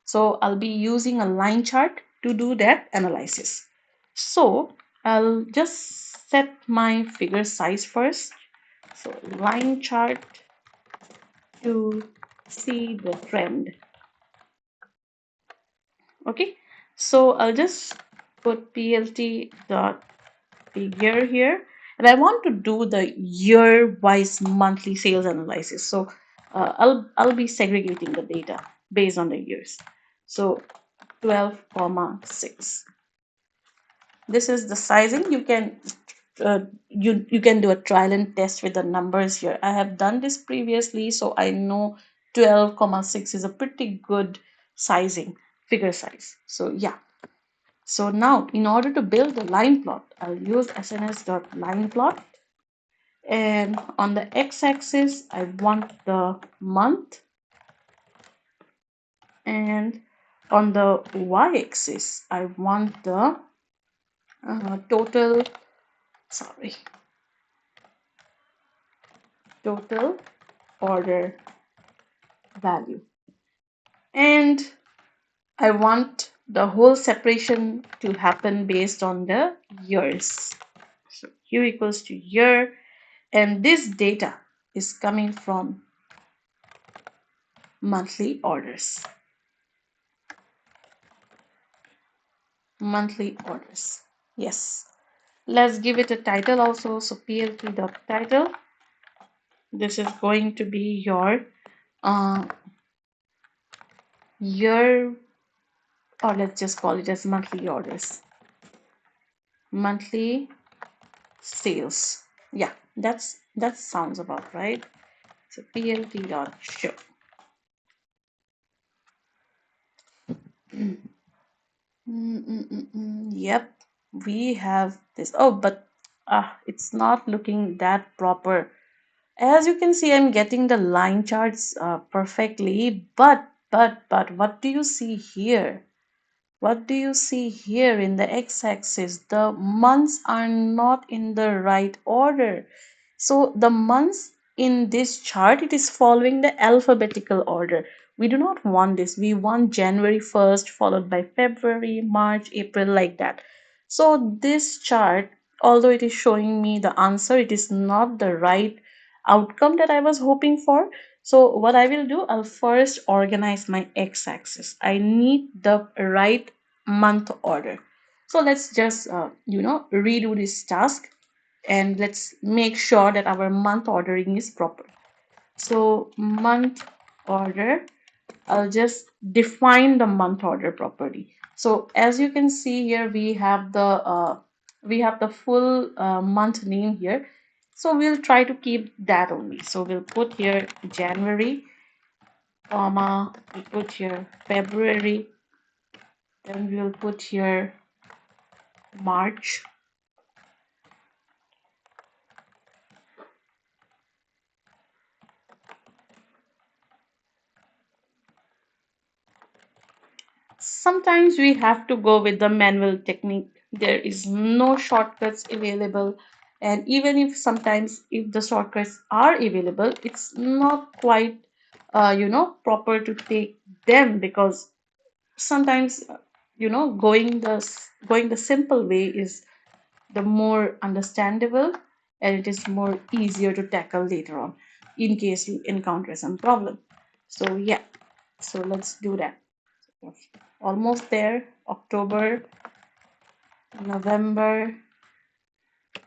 So I'll be using a line chart to do that analysis. So I'll just set my figure size first. So line chart to see the trend. Okay, so I'll just put plt dot figure here, and I want to do the year wise monthly sales analysis. So I'll be segregating the data based on the years. So 12,6. This is the sizing. You can you can do a trial and test with the numbers here. I have done this previously, so I know 12,6 is a pretty good sizing, figure size. So yeah. So now in order to build the line plot, I'll use sns.lineplot, and on the x-axis I want the month, and on the y-axis I want the total order value, and I want the whole separation to happen based on the years. So q equals to year, and this data is coming from monthly orders. Monthly orders. Yes. Let's give it a title also. So plt.title. This is going to be your year, or let's just call it as monthly orders. Monthly sales. Yeah, that sounds about right. So plt.show. Yep, we have this. Oh, but it's not looking that proper. As you can see, I'm getting the line charts perfectly, but what do you see here? What do you see here in the x-axis? The months are not in the right order. So the months in this chart, it is following the alphabetical order. We do not want this. We want January 1st, followed by February, March, April, like that. So this chart, although it is showing me the answer, it is not the right outcome that I was hoping for. So what I will do, I'll first organize my x-axis. I need the right month order. So let's just, redo this task, and let's make sure that our month ordering is proper. So month order, I'll just define the month order properly. So as you can see here, we have the full month name here. So we'll try to keep that only. So we'll put here January, comma, we put here February, then we'll put here March, sometimes we have to go with the manual technique. There is no shortcuts available, and even if sometimes if the shortcuts are available, it's not quite proper to take them, because sometimes going the simple way is the more understandable, and it is more easier to tackle later on in case you encounter some problem. So yeah, so let's do that. Almost there. October, November,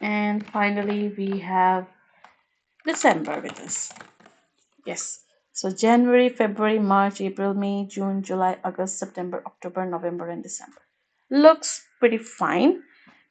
and finally we have December with us. Yes. So January, February, March, April, May, June, July, August, September, October, November, and December. Looks pretty fine.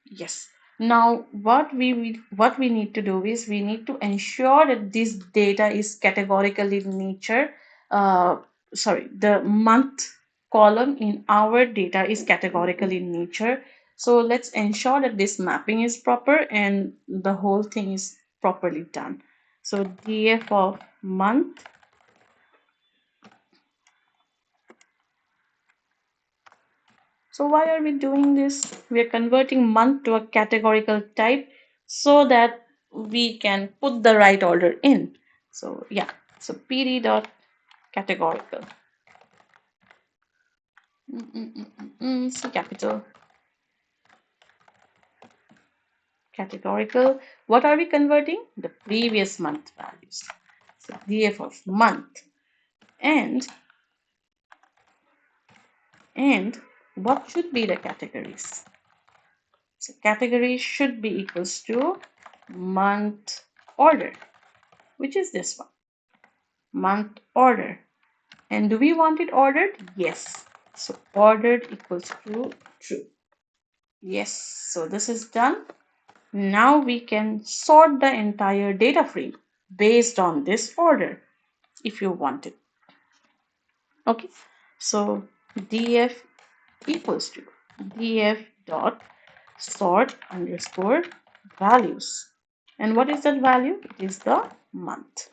Yes. Now what we need to do is we need to ensure that this data is categorical in nature. The month column in our data is categorical in nature. So let's ensure that this mapping is proper and the whole thing is properly done. So df of month, so why are we doing this? We are converting month to a categorical type so that we can put the right order in. So yeah, so pd dot categorical. C capital. Categorical. What are we converting? The previous month values. So df of month, and what should be the categories? So categories should be equals to month order, which is this one, month order. And do we want it ordered? Yes. So ordered equals to true. Yes. So this is done. Now we can sort the entire data frame based on this order if you want it. Okay. So df equals to df dot sort underscore values. And what is that value? It is the month.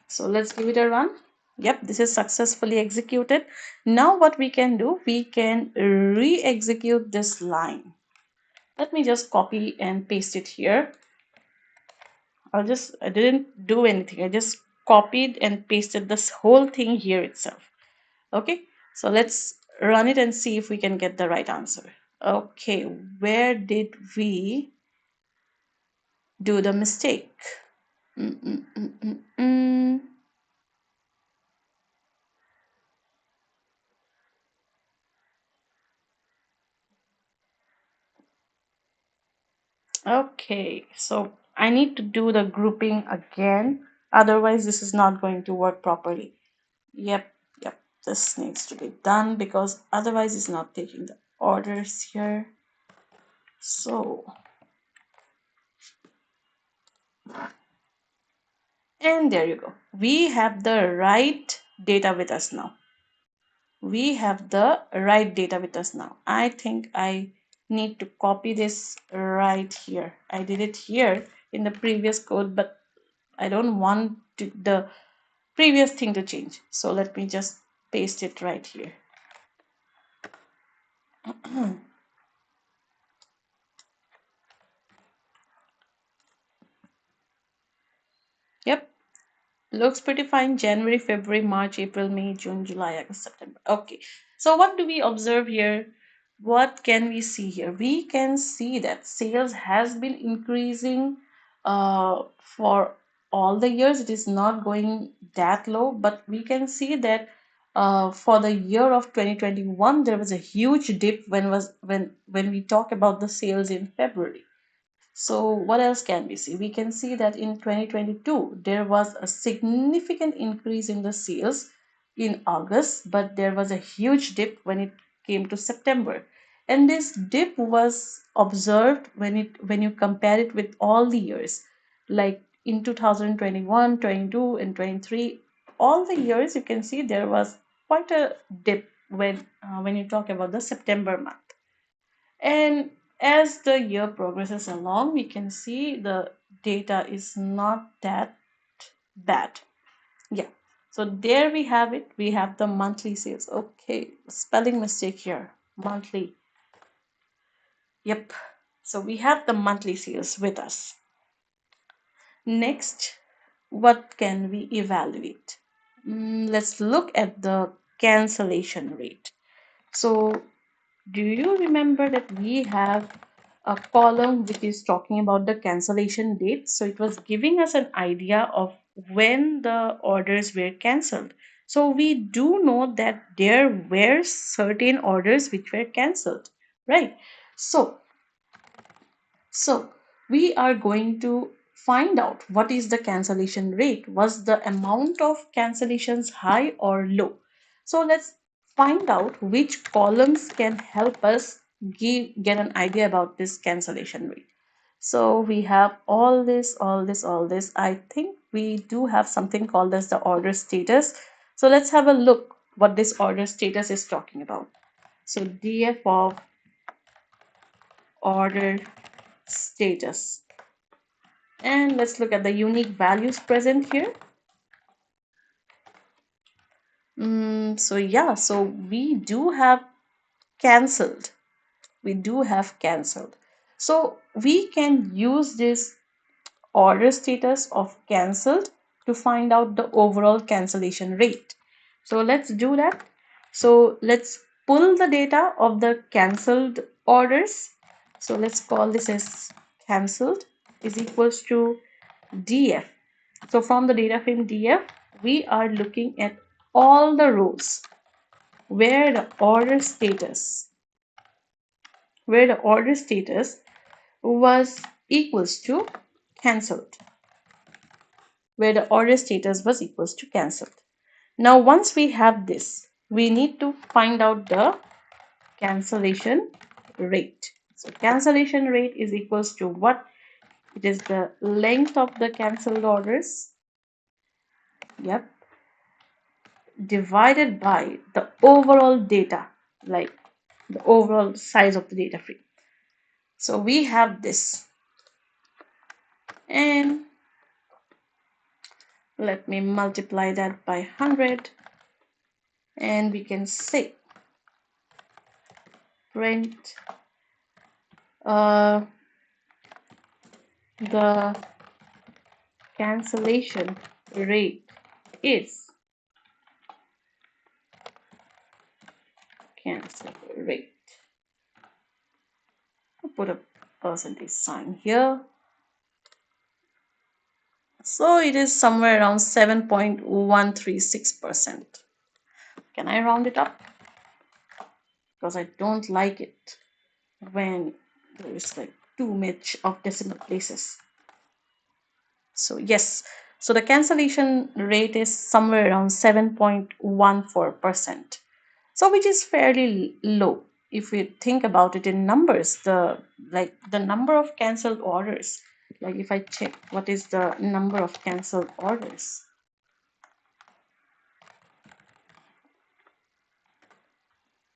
So let's give it a run. Yep, this is successfully executed. Now what we can do, we can re-execute this line. Let me just copy and paste it here. I didn't do anything. I just copied and pasted this whole thing here itself. Okay, so let's run it and see if we can get the right answer. Okay, where did we do the mistake? Mm, mm, mm, mm, mm. Okay, so I need to do the grouping again. Otherwise, this is not going to work properly. Yep, yep, this needs to be done because otherwise it's not taking the orders here. So, and there you go. We have the right data with us now. We have the right data with us now. I think I need to copy this right here. I did it here in the previous code, but I don't want the previous thing to change. So let me just paste it right here. Yep, looks pretty fine. January, February, March, April, May, June, July, August, September. Okay, so what do we observe here? What can we see here? We can see that sales has been increasing for all the years. It is not going that low, but we can see that for the year of 2021, there was a huge dip when we talk about the sales in February. So what else can we see? We can see that in 2022, there was a significant increase in the sales in August, but there was a huge dip when it came to September. And this dip was observed when you compare it with all the years, like in 2021, 22, and 23. All the years you can see there was quite a dip when you talk about the September month. And as the year progresses along, we can see the data is not that bad. Yeah. So there we have it. We have the monthly sales. Okay, spelling mistake here. Monthly. Yep. So we have the monthly sales with us. Next, what can we evaluate? Let's look at the cancellation rate. So do you remember that we have a column which is talking about the cancellation date? So it was giving us an idea of when the orders were cancelled. So we do know that there were certain orders which were cancelled, right? So so we are going to find out what is the cancellation rate. Was the amount of cancellations high or low? So let's find out which columns can help us get an idea about this cancellation rate. So we have all this, all this, all this. I think we do have something called as the order status. So let's have a look what this order status is talking about. So df of order status. And let's look at the unique values present here. So yeah, so we do have cancelled. We do have cancelled. So we can use this order status of cancelled to find out the overall cancellation rate. So let's do that. So let's pull the data of the cancelled orders. So let's call this as cancelled is equals to df. So from the data frame df, we are looking at all the rows where the order status was equals to cancelled, where the order status was equals to cancelled. Now once we have this, we need to find out the cancellation rate. So cancellation rate is equals to what? It is the length of the cancelled orders. Yep. divided by the overall data, like the overall size of the data frame. So we have this, and let me multiply that by 100, and we can say print uh, the cancellation rate is cancel rate. I'll put a percentage sign here. So it is somewhere around 7.136%. Can I round it up? Because I don't like it when there is like too much of decimal places. So yes, so the cancellation rate is somewhere around 7.14%. So which is fairly low. If we think about it in numbers, the number of cancelled orders, like if I check what is the number of cancelled orders,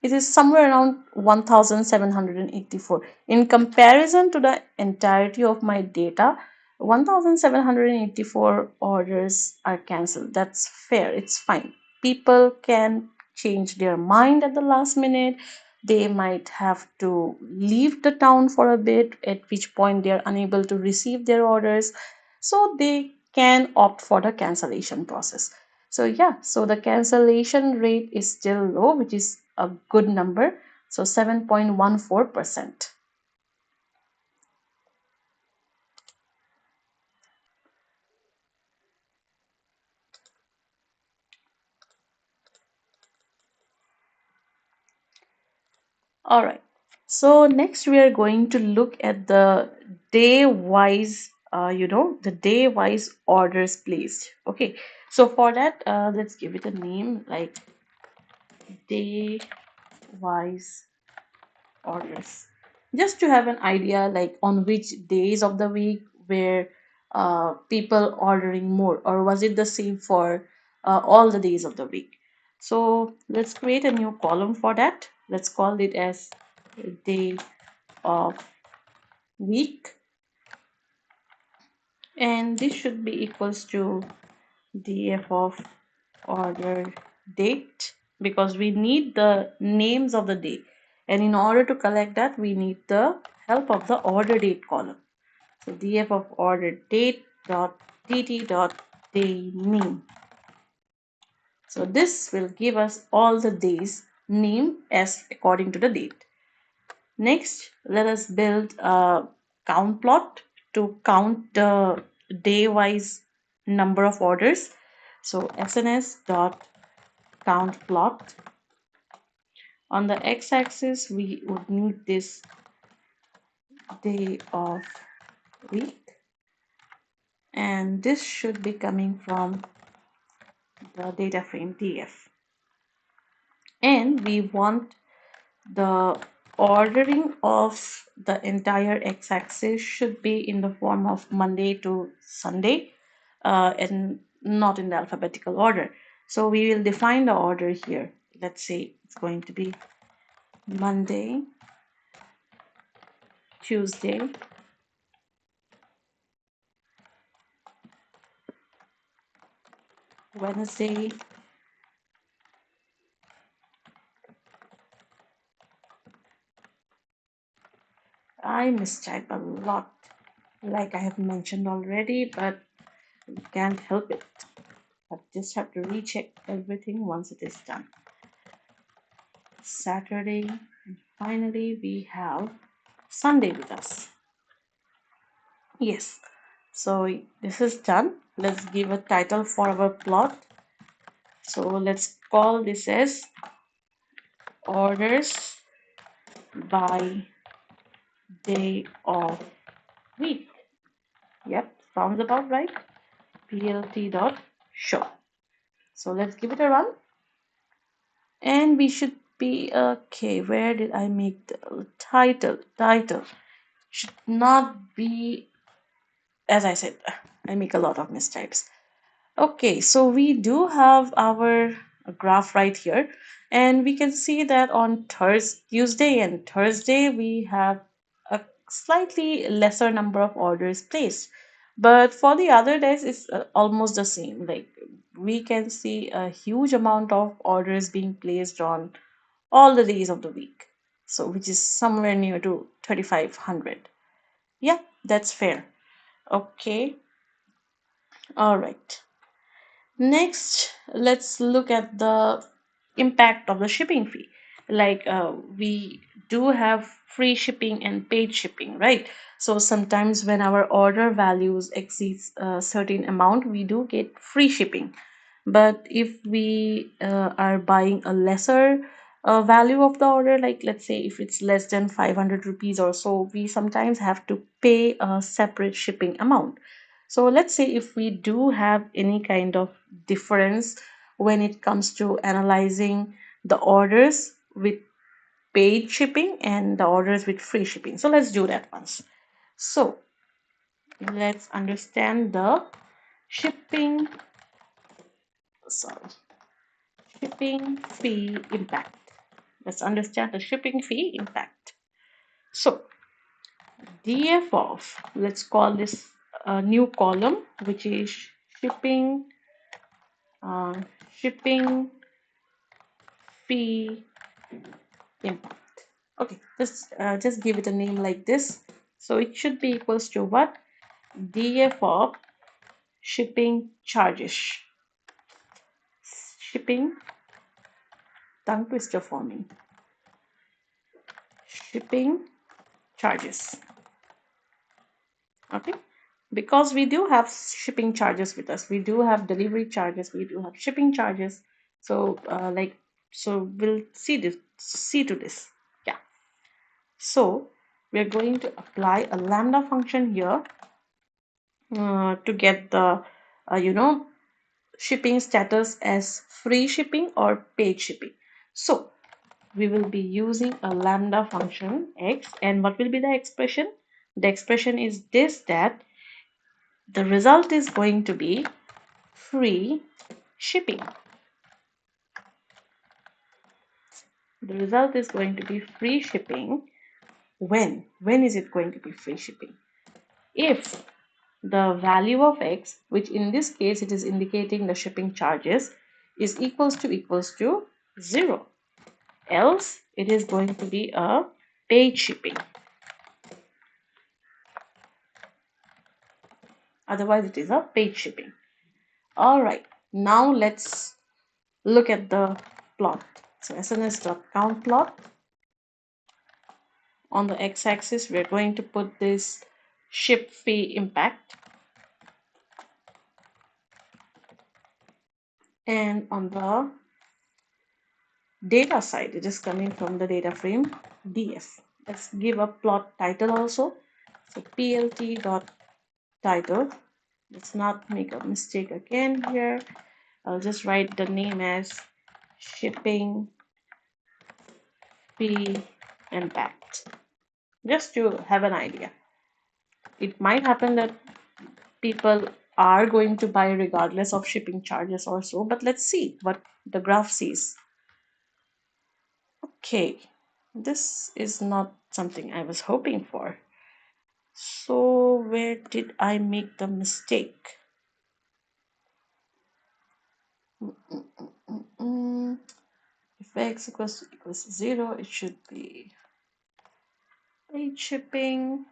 it is somewhere around 1784. In comparison to the entirety of my data, 1784 orders are cancelled. That's fair, it's fine. People can change their mind at the last minute. They might have to leave the town for a bit, at which point they are unable to receive their orders. So they can opt for the cancellation process. So yeah, so the cancellation rate is still low, which is a good number. So 7.14%. All right. So next we are going to look at the day-wise, the day-wise orders placed. Okay. So for that, let's give it a name like day-wise orders, just to have an idea like on which days of the week were people ordering more, or was it the same for all the days of the week. So let's create a new column for that. Let's call it as day of week, and this should be equals to df of order date, because we need the names of the day, and in order to collect that we need the help of the order date column. So df of order date dot dt dot day name. So this will give us all the days name as according to the date. Next, let us build a count plot to count the day wise number of orders. So sns dot count plot. On the x-axis, we would need this day of week, and this should be coming from the data frame df. And we want the ordering of the entire x-axis should be in the form of Monday to Sunday, and not in the alphabetical order. So we will define the order here. Let's say it's going to be Monday, Tuesday, Wednesday, I mistype a lot, like I have mentioned already, but can't help it. I just have to recheck everything once it is done. Saturday, and finally we have Sunday with us. Yes, so this is done. Let's give a title for our plot. So let's call this as orders by day of week. Yep, sounds about right. plt.show. So let's give it a run. And we should be okay. Where did I make the title? Title should not be, as I said, I make a lot of mistypes. Okay, so we do have our a graph right here, and we can see that on Tuesday and Thursday we have a slightly lesser number of orders placed, but for the other days it's almost the same. Like we can see a huge amount of orders being placed on all the days of the week, so which is somewhere near to 3,500. Yeah, that's fair. Okay, all right. Next, let's look at the impact of the shipping fee. Like we do have free shipping and paid shipping, right? So sometimes when our order values exceeds a certain amount, we do get free shipping. But if we are buying a lesser value of the order, like let's say if it's less than 500 rupees or so, we sometimes have to pay a separate shipping amount. So let's say if we do have any kind of difference when it comes to analyzing the orders with paid shipping and the orders with free shipping. So let's do that once. So let's understand the shipping, sorry, shipping fee impact. Let's understand the shipping fee impact. So DF of, let's call this a new column, which is shipping uh, shipping fee impact. Okay, just give it a name like this. So it should be equals to what? DF of shipping charges. Shipping, tongue twister for me. Shipping charges. Okay, because we do have shipping charges with us. We do have delivery charges. We do have shipping charges. So so we'll see to this. Yeah. So we're going to apply a lambda function here to get the shipping status as free shipping or paid shipping. So we will be using a lambda function x, and what will be the expression? The expression is this, that the result is going to be free shipping. The result is going to be free shipping. When is it going to be free shipping? If the value of x, which in this case it is indicating the shipping charges, is equals to 0, else it is going to be a paid shipping. Otherwise it is a paid shipping. All right, now let's look at the plot. So SNS.count plot. On the x-axis we're going to put this ship fee impact, and on the data side it is coming from the data frame df. Let's give a plot title also. So plt dot title. Let's not make a mistake again here. I'll just write the name as shipping fee impact, just to have an idea. It might happen that people are going to buy regardless of shipping charges or so, but let's see what the graph sees. Okay, this is not something I was hoping for. So where did I make the mistake? If x equals 0, it should be paid shipping.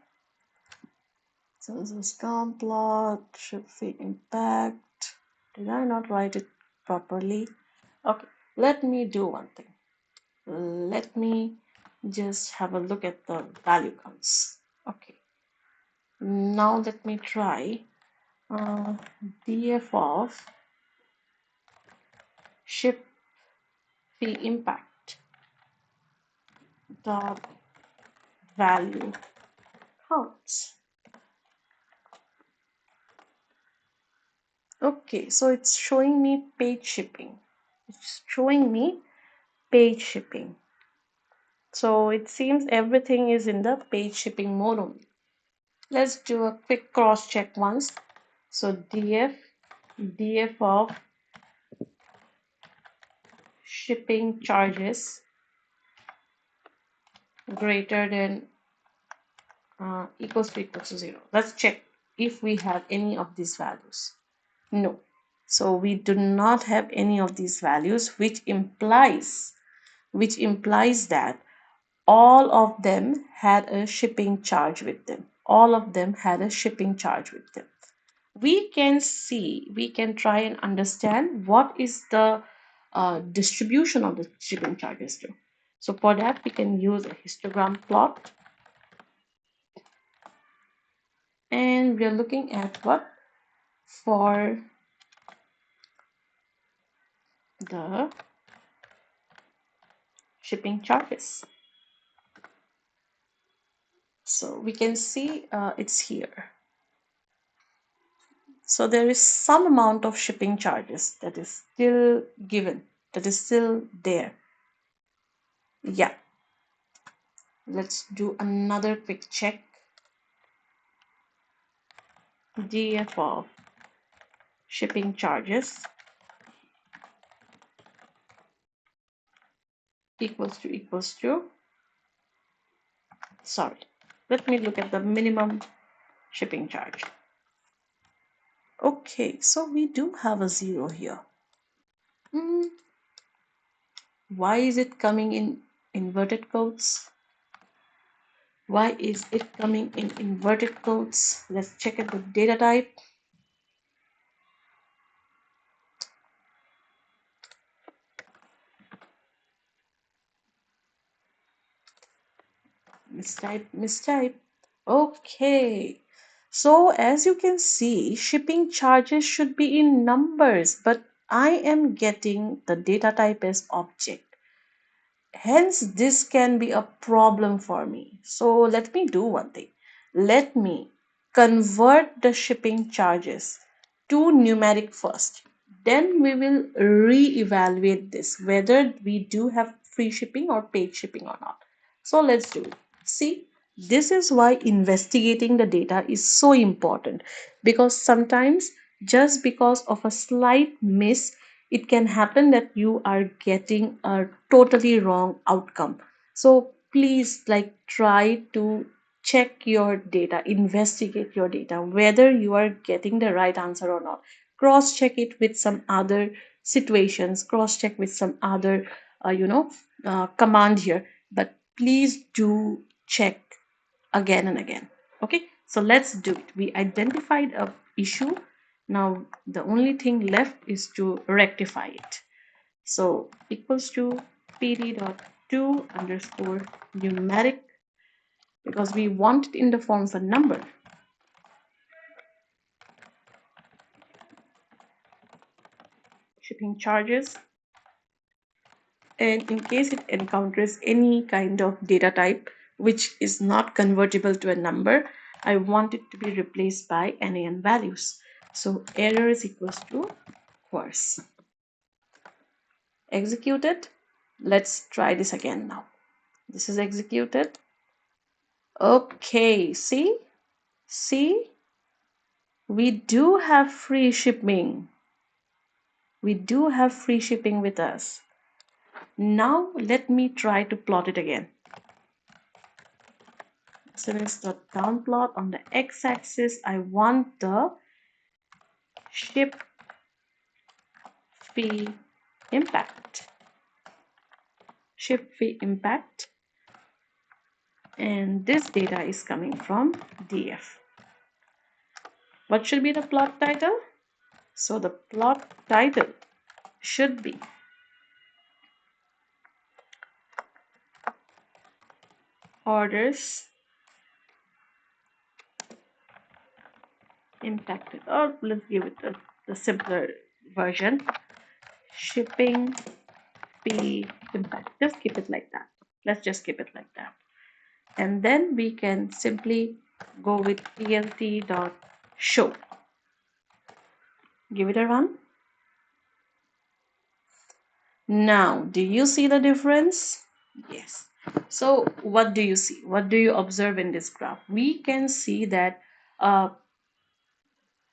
So this is count plot, ship fee impact. Did I not write it properly? Okay, let me do one thing. Let me just have a look at the value counts. Okay, now let me try df of ship fee impact dot value counts. Okay, so it's showing me paid shipping. It's showing me paid shipping. So it seems everything is in the paid shipping mode only. Let's do a quick cross check once. So df of shipping charges greater than equals to 0. Let's check if we have any of these values. No. So we do not have any of these values, which implies that all of them had a shipping charge with them. All of them had a shipping charge with them. We can try and understand what is the distribution of the shipping charges too. So for that, we can use a histogram plot. And we are looking at what? For the shipping charges. So we can see it's here. So there is some amount of shipping charges that is still given, that is still there. Yeah. Let's do another quick check. DF of shipping charges equals to, sorry, let me look at the minimum shipping charge. Okay, so we do have a 0 here. Why is it coming in inverted quotes? Why is it coming in inverted quotes? Let's check at the data type. Mistype. Okay. So as you can see, shipping charges should be in numbers, but I am getting the data type as object. Hence, this can be a problem for me. So let me do one thing. Let me convert the shipping charges to numeric first. Then we will re-evaluate this, whether we do have free shipping or paid shipping or not. So let's do it. See, this is why investigating the data is so important, because sometimes just because of a slight miss, it can happen that you are getting a totally wrong outcome. So please, like, try to check your data, investigate your data, whether you are getting the right answer or not. Cross check it with some other situations, cross check with some other command here, but please do check again and again. Okay, so let's do it. We identified a issue. Now the only thing left is to rectify it. So equals to pd.to underscore numeric, because we want it in the form of a number. Shipping charges, and in case it encounters any kind of data type which is not convertible to a number, I want it to be replaced by NaN values. So error is equals to worse. Execute it. Let's try this again now. This is executed. Okay, see, we do have free shipping. We do have free shipping with us. Now let me try to plot it again. Count plot. On the x-axis, I want the ship fee impact. Ship fee impact. And this data is coming from DF. What should be the plot title? So the plot title should be orders impacted, or let's give it the simpler version, shipping fee impact. Just keep it like that. Let's just keep it like that. And then we can simply go with plt.show. Give it a run. Now, do you see the difference? Yes. So what do you see? What do you observe in this graph? We can see that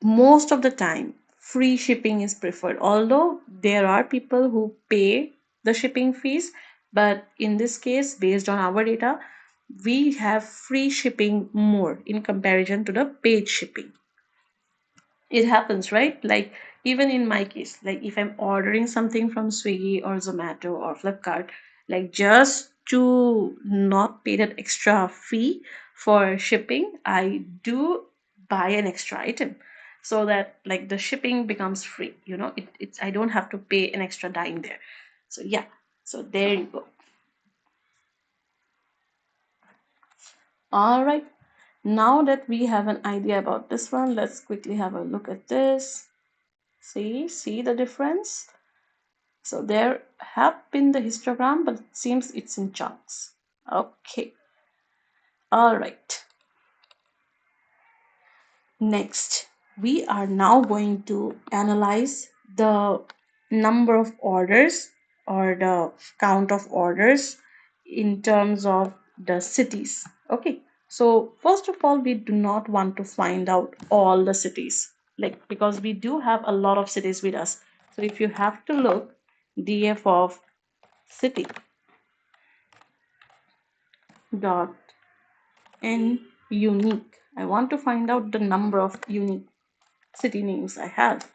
most of the time free shipping is preferred, although there are people who pay the shipping fees, but in this case, based on our data, we have free shipping more in comparison to the paid shipping. It happens, right? Like even in my case, like if I'm ordering something from Swiggy or Zomato or Flipkart, like just to not pay that extra fee for shipping, I do buy an extra item so that like the shipping becomes free. It's I don't have to pay an extra dime there. So yeah, so there you go. All right. Now that we have an idea about this one, let's quickly have a look at this. See the difference? So there have been the histogram, but it seems it's in chunks. Okay. All right. Next, we are now going to analyze the number of orders or the count of orders in terms of the cities. Okay. So first of all, we do not want to find out all the cities, like because we do have a lot of cities with us. So if you have to look df of city dot n unique, I want to find out the number of unique city names I have.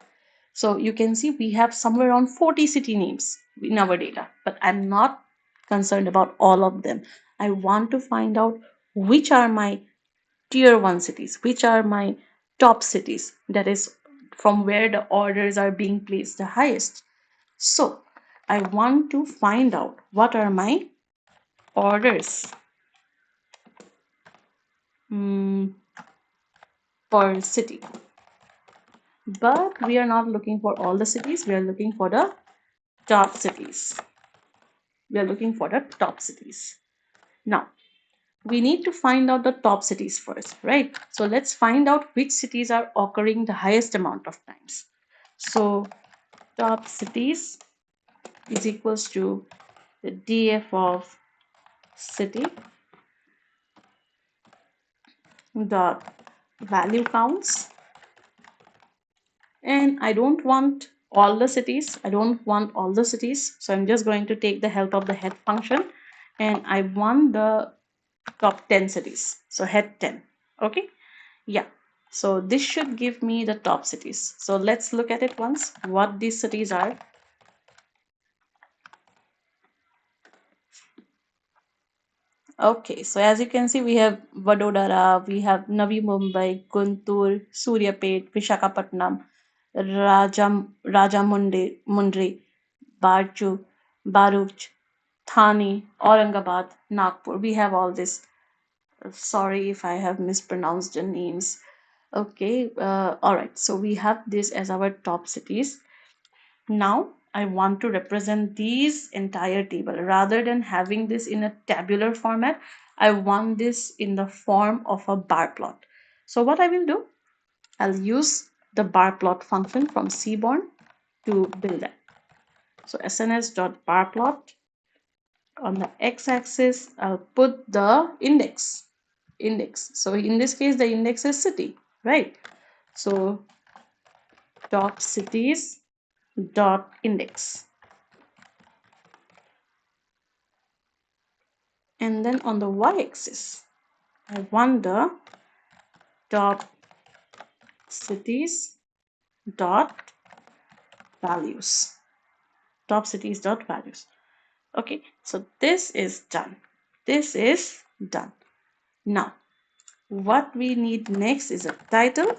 So you can see we have somewhere around 40 city names in our data, but I'm not concerned about all of them. I want to find out which are my tier 1 cities, which are my top cities, that is from where the orders are being placed the highest. So I want to find out what are my orders per city. But we are not looking for all the cities, we are looking for the top cities. Now we need to find out the top cities first, right? So let's find out which cities are occurring the highest amount of times. So top cities is equals to the df of city dot value counts. And I don't want all the cities. So I'm just going to take the help of the head function, and I want the top 10 cities. So head 10. Okay. Yeah. So this should give me the top cities. So let's look at it once, what these cities are. Okay, so as you can see, we have Vadodara, we have Navi Mumbai, Guntur, Suryapet, Vishakhapatnam, Mundri, Barchu, Baruch, Thane, Aurangabad, Nagpur. We have all this. Sorry if I have mispronounced the names. Okay, all right. So we have this as our top cities. Now I want to represent these entire table rather than having this in a tabular format. I want this in the form of a bar plot. So what I will do, I'll use the bar plot function from seaborn to build that. So sns.barplot, on the x-axis I'll put the index. So in this case the index is city, right? So top cities dot index. And then on the y-axis, I want the top cities dot values. Okay, so this is done. Now, what we need next is a title.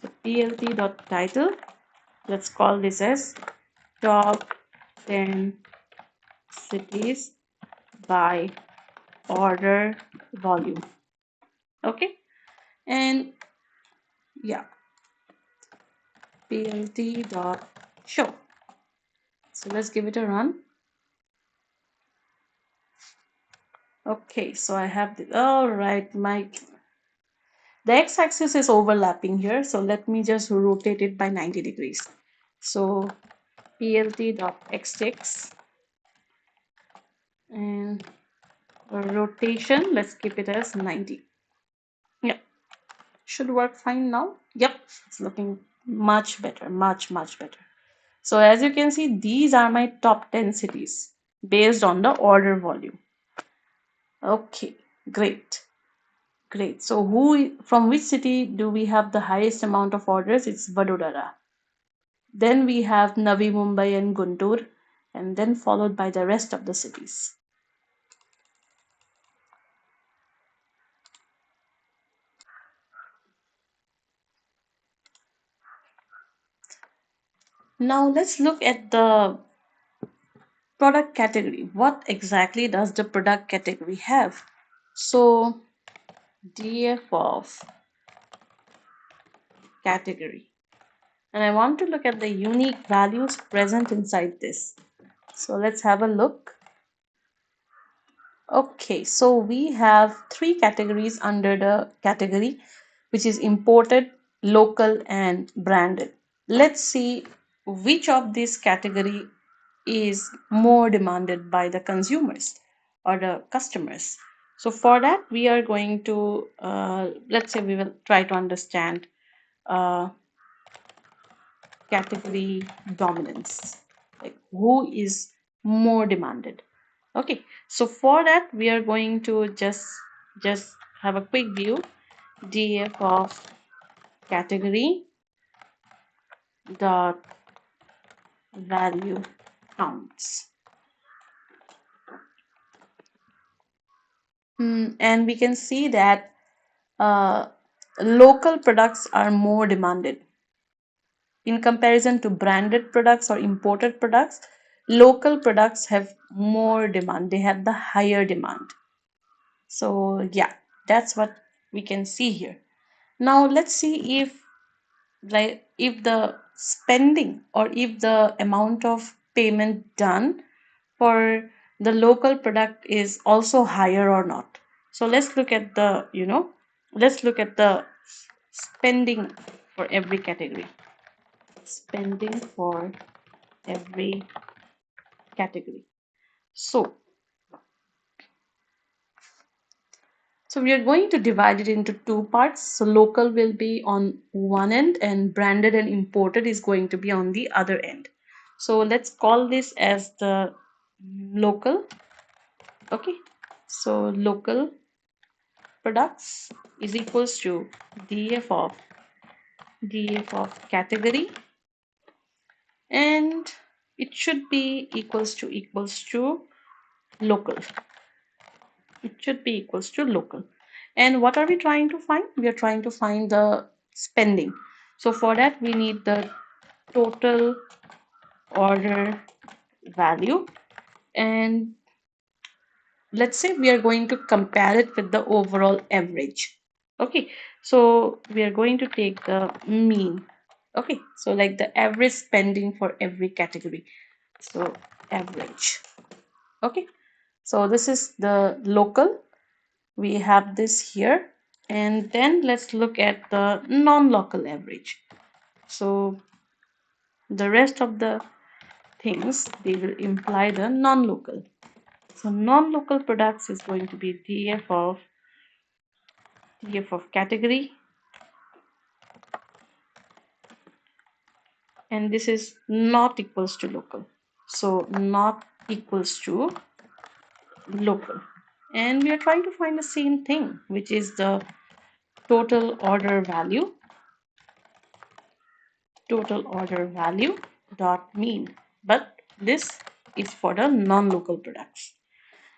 The plt.title. Let's call this as top 10 cities by order volume. Okay, and yeah, plt.show. So let's give it a run. Okay, so I have the, all right, the x-axis is overlapping here, so let me just rotate it by 90 degrees. So plt.xx, and rotation, let's keep it as 90. Yeah, should work fine now. Yep, it's looking much better, much better. So as you can see, these are my top 10 cities based on the order volume. Okay, great. Great. So from which city do we have the highest amount of orders? It's Vadodara. Then we have Navi Mumbai and Guntur, and then followed by the rest of the cities. Now let's look at the product category. What exactly does the product category have? So DF of category. And I want to look at the unique values present inside this. So let's have a look. Okay, so we have three categories under the category, which is imported, local, and branded. Let's see which of this category is more demanded by the consumers or the customers. So for that, we are going to, let's say we will try to understand category dominance, like who is more demanded. Okay, so for that we are going to just have a quick view. DF of category dot value counts. And we can see that local products are more demanded in comparison to branded products or imported products. Local products have more demand, they have the higher demand. So yeah, that's what we can see here. Now let's see if the spending or if the amount of payment done for the local product is also higher or not. So let's look at the, let's look at the spending for every category. Spending for every category. So we are going to divide it into two parts. So local will be on one end and branded and imported is going to be on the other end. So let's call this as the local. Okay. So local products is equals to DF of category, and it should be equals to local. It should be equals to local. And what are we trying to find? We are trying to find the spending. So for that we need the total order value, and let's say we are going to compare it with the overall average. Okay, so we are going to take the mean. Okay, so like the average spending for every category. So average. Okay, so this is the local. We have this here, and then let's look at the non-local average. So the rest of the things, they will imply the non-local. So non-local products is going to be DF of category, and this is not equals to local. So not equals to local, and we are trying to find the same thing, which is the total order value dot mean, but this is for the non-local products.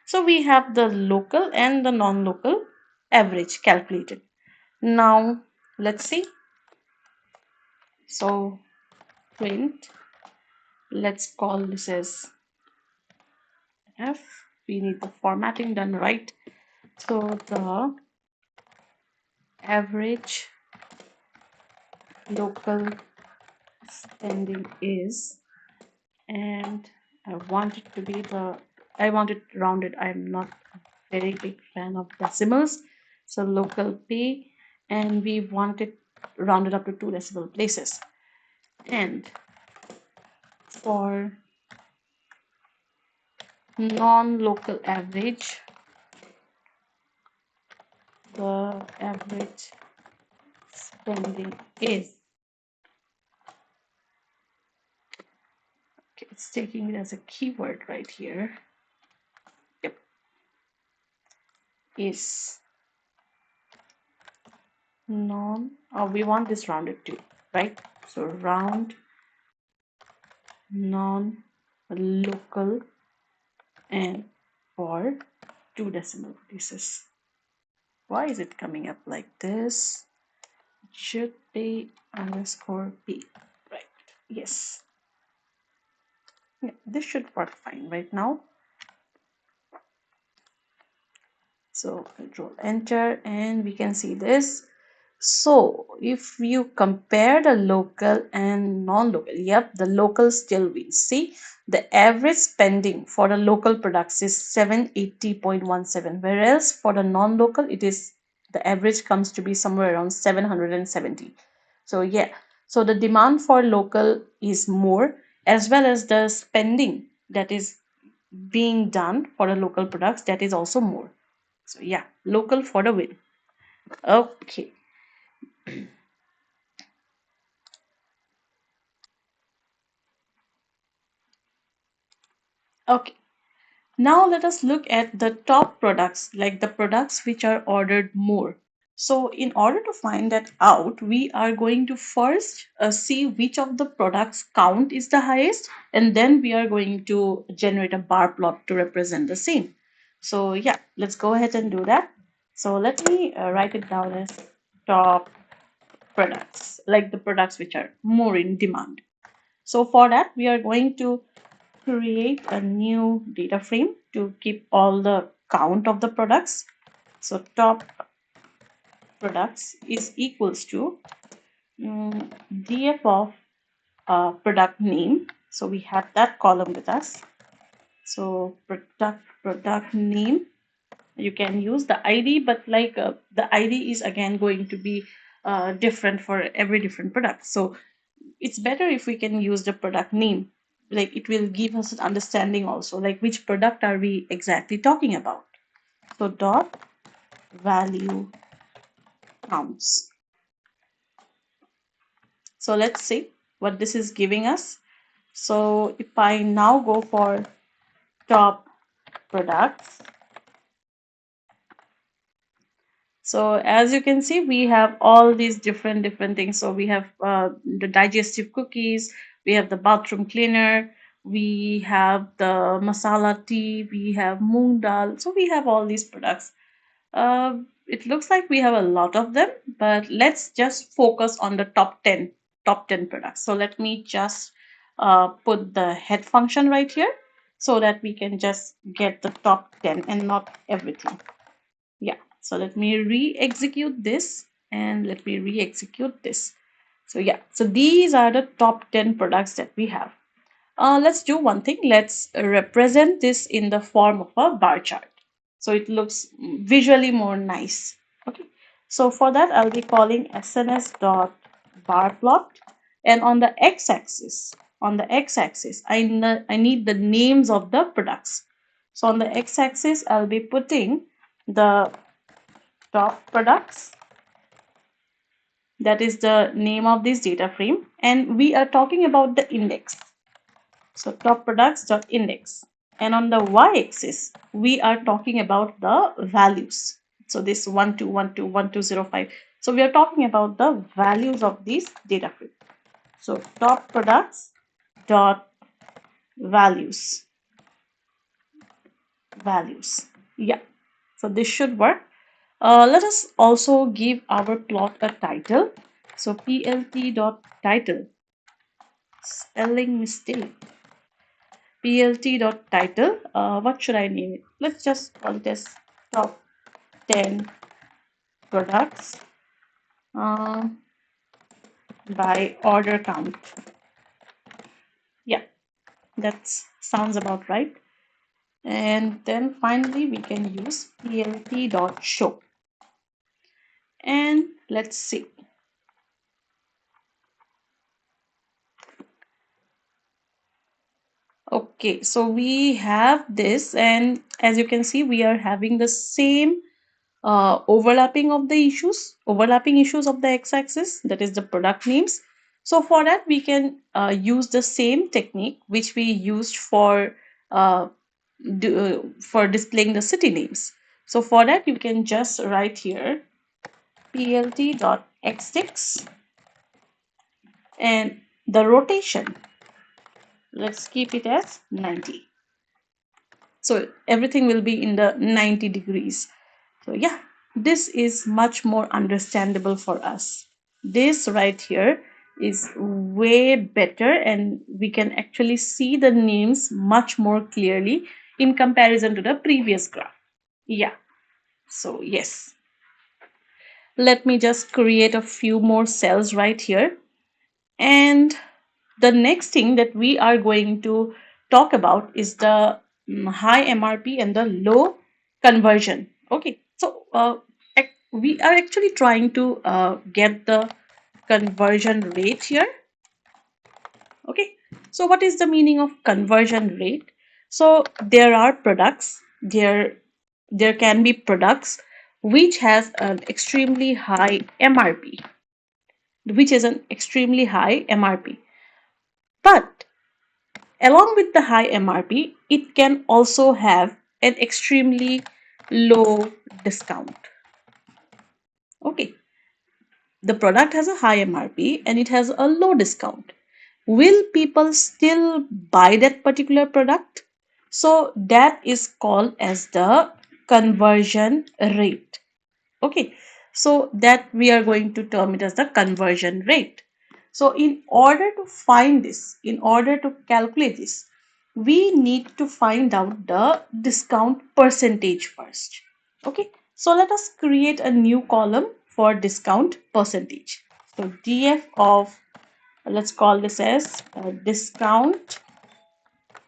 So we have the local and the non-local average calculated. Now let's see. So print, let's call this as F. We need the formatting done right. So the average local spending is, and I want it rounded. I'm not a very big fan of decimals. So local P, and we want it rounded up to 2 decimal places. And for non-local average, the average spending is, It's taking it as a keyword right here. Yep. Is non, we want this rounded too, right? So round non-local and for 2 decimal places. Why is it coming up like this? It should be underscore p, right? Yes. Yeah, this should work fine right now. So control enter and we can see this. So if you compare the local and non-local, yep, the local still wins. See, the average spending for the local products is 780.17, whereas for the non-local, it is the average comes to be somewhere around 770. So yeah, so the demand for local is more, as well as the spending that is being done for the local products, that is also more. So yeah, local for the win. Okay. Okay. Now let us look at the top products, like the products which are ordered more. So in order to find that out, we are going to first see which of the products count is the highest, and then we are going to generate a bar plot to represent the same. So yeah, let's go ahead and do that. So let me write it down as top products, like the products which are more in demand. So for that, we are going to create a new data frame to keep all the count of the products. So top products is equals to df of product name. So we have that column with us. So product name, you can use the id, but like the id is again going to be different for every different product. So it's better if we can use the product name, like it will give us an understanding also, like which product are we exactly talking about. So dot value counts. So let's see what this is giving us. So if I now go for top products, so as you can see, we have all these different things. So we have the digestive cookies, we have the bathroom cleaner, we have the masala tea, we have moong dal. So we have all these products. It looks like we have a lot of them, but let's just focus on the top 10 products. So let me just put the head function right here so that we can just get the top 10 and not everything. Yeah, so let me re-execute this and let me re-execute this. So yeah, so these are the top 10 products that we have. Let's do one thing. Let's represent this in the form of a bar chart. So it looks visually more nice. Okay. So for that, I'll be calling sns.barplot. And on the x-axis, I need the names of the products. So on the x-axis, I'll be putting the top products. That is the name of this data frame. And we are talking about the index. So top products dot index. And on the y-axis, we are talking about the values. So this 12121205. So we are talking about the values of these data frame. So top products dot values. Yeah. So this should work. Let us also give our plot a title. So plt dot title. Spelling mistake. plt.title. What should I name it? Let's just call it as top 10 products by order count. Yeah, that sounds about right. And then finally we can use plt.show. And let's see. Okay, so we have this, and as you can see, we are having the same overlapping issues of the x-axis, that is the product names. So for that, we can use the same technique which we used uh, for displaying the city names. So for that, you can just write here plt.x6, and the rotation, let's keep it as 90. So everything will be in the 90 degrees. So yeah, this is much more understandable for us. This right here is way better, and we can actually see the names much more clearly in comparison to the previous graph. Yeah, so yes. Let me just create a few more cells right here. And the next thing that we are going to talk about is the high MRP and the low conversion. Okay, so we are actually trying to get the conversion rate here. Okay, so what is the meaning of conversion rate? So there are products, there can be products which has an extremely high MRP, which is an extremely high MRP. But along with the high MRP, it can also have an extremely low discount. Okay, the product has a high MRP and it has a low discount. Will people still buy that particular product? So that is called as the conversion rate. Okay, so that we are going to term it as the conversion rate. So in order to find this, in order to calculate this, we need to find out the discount percentage first. Okay, so let us create a new column for discount percentage. So df of, let's call this as discount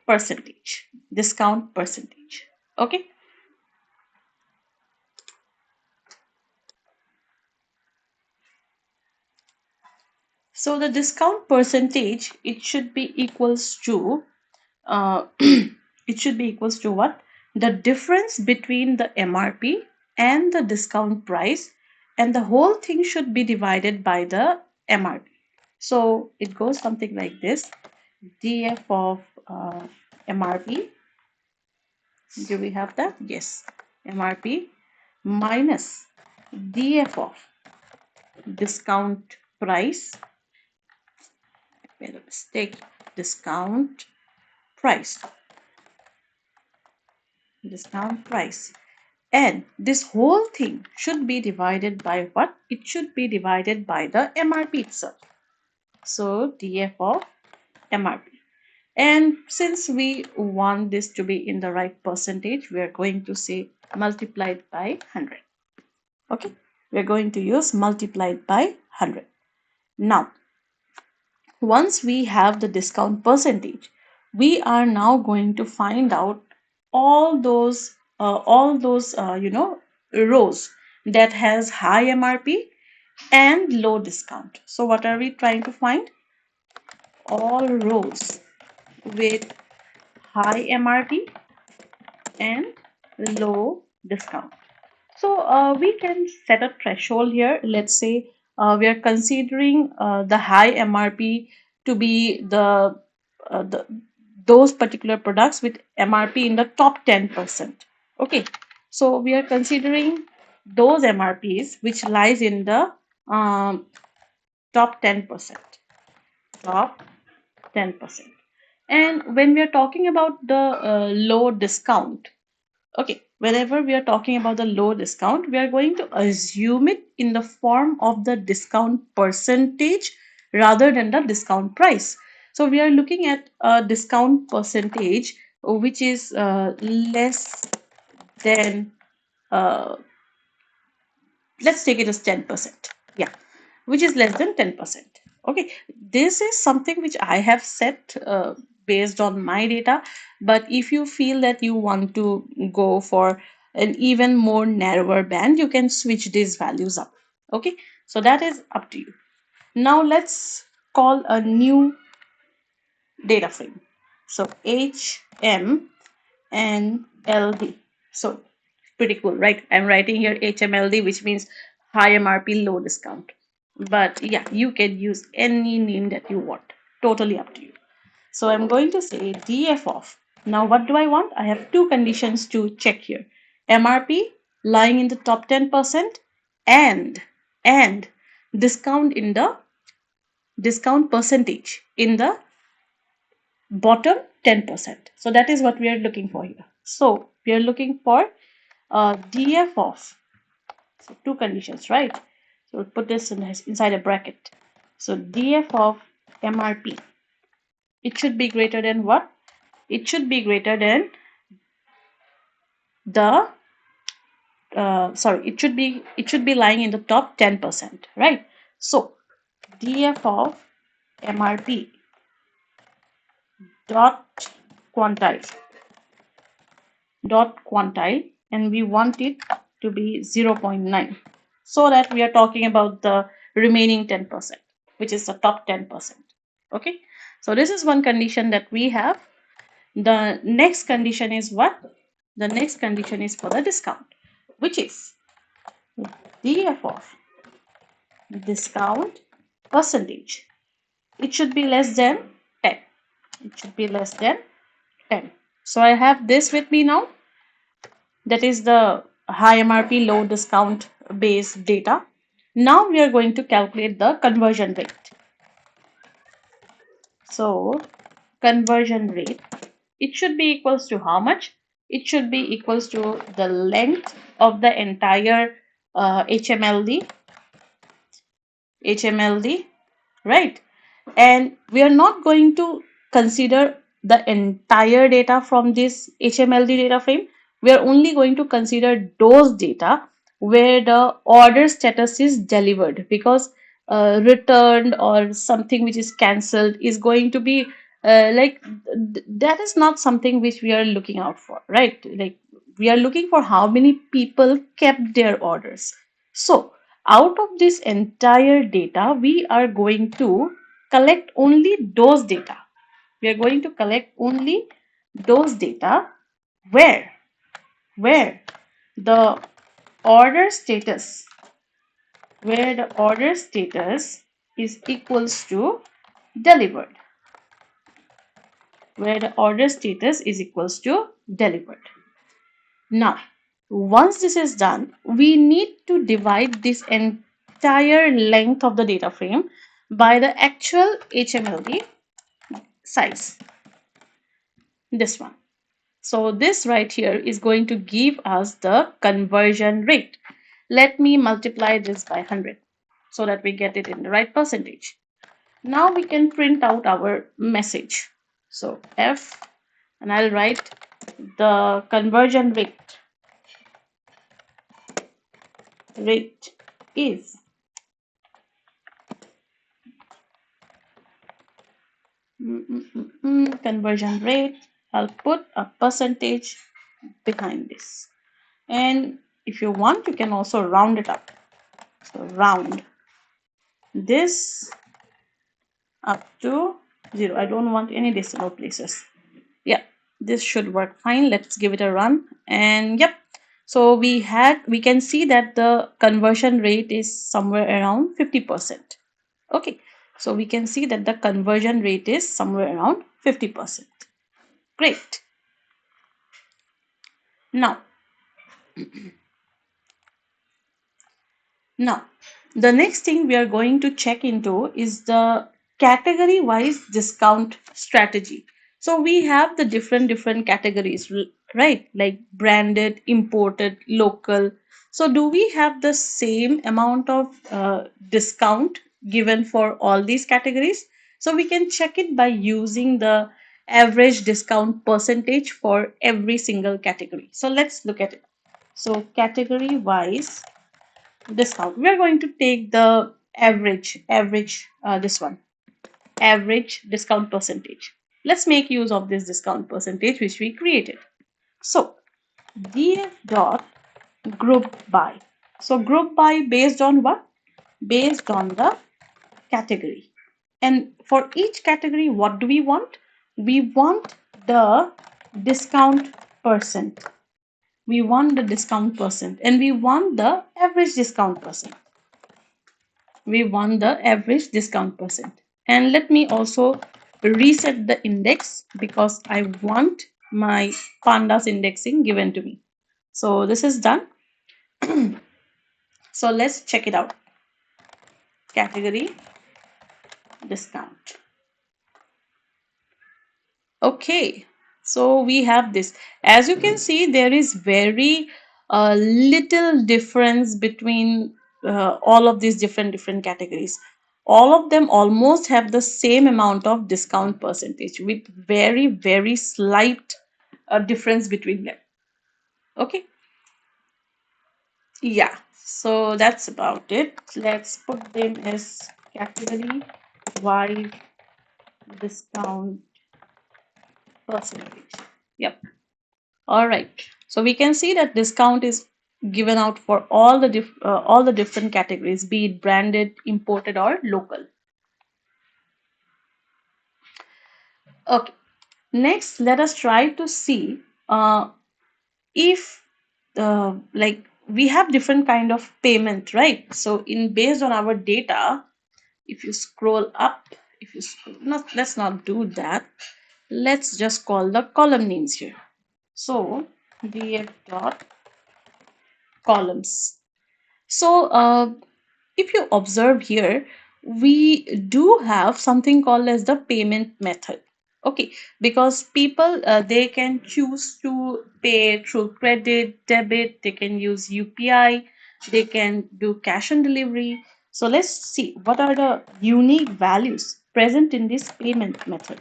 percentage, discount percentage. Okay, so the discount percentage, it should be equals to it should be equals to what? The difference between the MRP and the discount price, and the whole thing should be divided by the MRP. So it goes something like this: df of MRP. Do we have that? Yes, MRP minus df of discount price. Made a mistake. Discount price. Discount price. And this whole thing should be divided by what? It should be divided by the MRP itself. So df of MRP. And since we want this to be in the right percentage, we are going to say multiplied by 100. Okay, we are going to use multiplied by 100. Now, once we have the discount percentage, we are now going to find out all those rows that has high MRP and low discount. So what are we trying to find? All rows with high MRP and low discount. So we can set a threshold here. Let's say we are considering the high MRP to be the those particular products with MRP in the top 10%. Okay, so we are considering those MRPs which lies in the top 10%. Top 10%. And when we are talking about the low discount, okay, whenever we are talking about the low discount, we are going to assume it in the form of the discount percentage rather than the discount price. So we are looking at a discount percentage which is less than, uh, let's take it as 10%. Yeah, which is less than 10%. Okay, this is something which I have set based on my data, but if you feel that you want to go for an even more narrower band, you can switch these values up. Okay, so that is up to you. Now let's call a new data frame. So HM and LD. So pretty cool, right? I'm writing here HMLD, which means high MRP, low discount. but yeah, you can use any name that you want, totally up to you. So I'm going to say df of, now what do I want? I have two conditions to check here: MRP lying in the top 10% and discount in the discount percentage in the bottom 10%. So that is what we are looking for here. So we are looking for df of, so two conditions, right? So we'll put this inside a bracket. So df of MRP, it should be greater than what? It should be greater than the it should be lying in the top 10%, right? So df of MRP dot quantile and we want it to be 0.9, so that we are talking about the remaining 10%, which is the top 10%. Okay, so this is one condition that we have. The next condition is what? The next condition is for the discount, which is df of discount percentage. It should be less than 10. It should be less than 10. So I have this with me now. That is the high MRP, low discount based data. Now we are going to calculate the conversion rate. So conversion rate, it should be equals to how much? It should be equals to the length of the entire HMLD, right? And we are not going to consider the entire data from this HMLD data frame. We are only going to consider those data where the order status is delivered, because returned or something which is cancelled is going to be that is not something which we are looking out for, right? Like, we are looking for how many people kept their orders. So out of this entire data, we are going to collect only those data. We are going to collect only those data where the order status is equals to delivered. Where the order status is equals to delivered. Now, once this is done, we need to divide this entire length of the data frame by the actual HMLD size, this one. So this right here is going to give us the conversion rate. Let me multiply this by 100 so that we get it in the right percentage. Now we can print out our message. So F, and I'll write the conversion rate is conversion rate. I'll put a percentage behind this, and if you want, you can also round it up. So round this up to 0. I don't want any decimal places. Yeah, this should work fine. Let's give it a run. And yep, so we can see that the conversion rate is somewhere around 50%. Okay, so we can see that the conversion rate is somewhere around 50%. Great. Now the next thing we are going to check into is the category wise discount strategy. So we have the different categories, right? Like branded, imported, local. So do we have the same amount of discount given for all these categories? So we can check it by using the average discount percentage for every single category. So let's look at it. So category wise discount, we are going to take the this one, average discount percentage. Let's make use of this discount percentage which we created. So df dot group by. So group by based on what? Based on the category. And for each category, what do we want? We want the discount percent. We want the discount percent, and we want the average discount percent. we want the average discount percent. And let me also reset the index because I want my pandas indexing given to me. So this is done. So let's check it out. Category discount. Okay, so we have this. As you can see, there is very little difference between all of these different categories. All of them almost have the same amount of discount percentage with very slight difference between them. Okay, yeah. So that's about it. Let's put them as category wide discount percentage. Yep. All right. So we can see that discount is given out for all the different categories, be it branded, imported, or local. Okay. Next, let us try to see if like we have different kind of payment, right? So in based on our data, if you scroll up, if you scroll, not let's not do that. Let's just call the column names here. So df dot columns. So if you observe here, we do have something called as the payment method. Okay, because people they can choose to pay through credit, debit, they can use UPI, they can do cash on delivery. So let's see what are the unique values present in this payment method.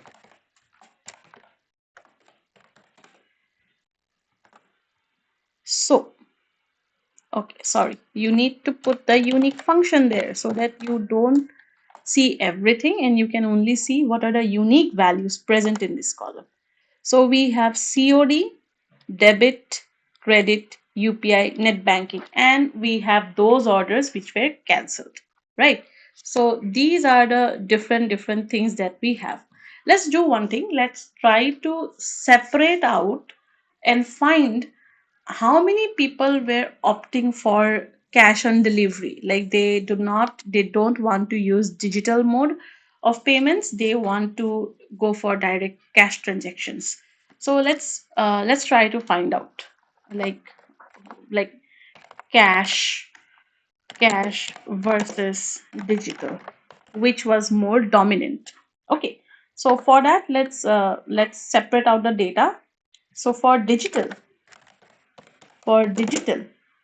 So okay, sorry, you need to put the unique function there so that you don't see everything and you can only see what are the unique values present in this column. So we have COD, debit, credit, UPI, net banking, and we have those orders which were cancelled, right? So these are the different things that we have. Let's do one thing. Let's try to separate out and find how many people were opting for cash on delivery, like they don't want to use digital mode of payments, they want to go for direct cash transactions. So let's try to find out, like like cash cash versus digital, which was more dominant. Okay, so for that let's separate out the data. So for digital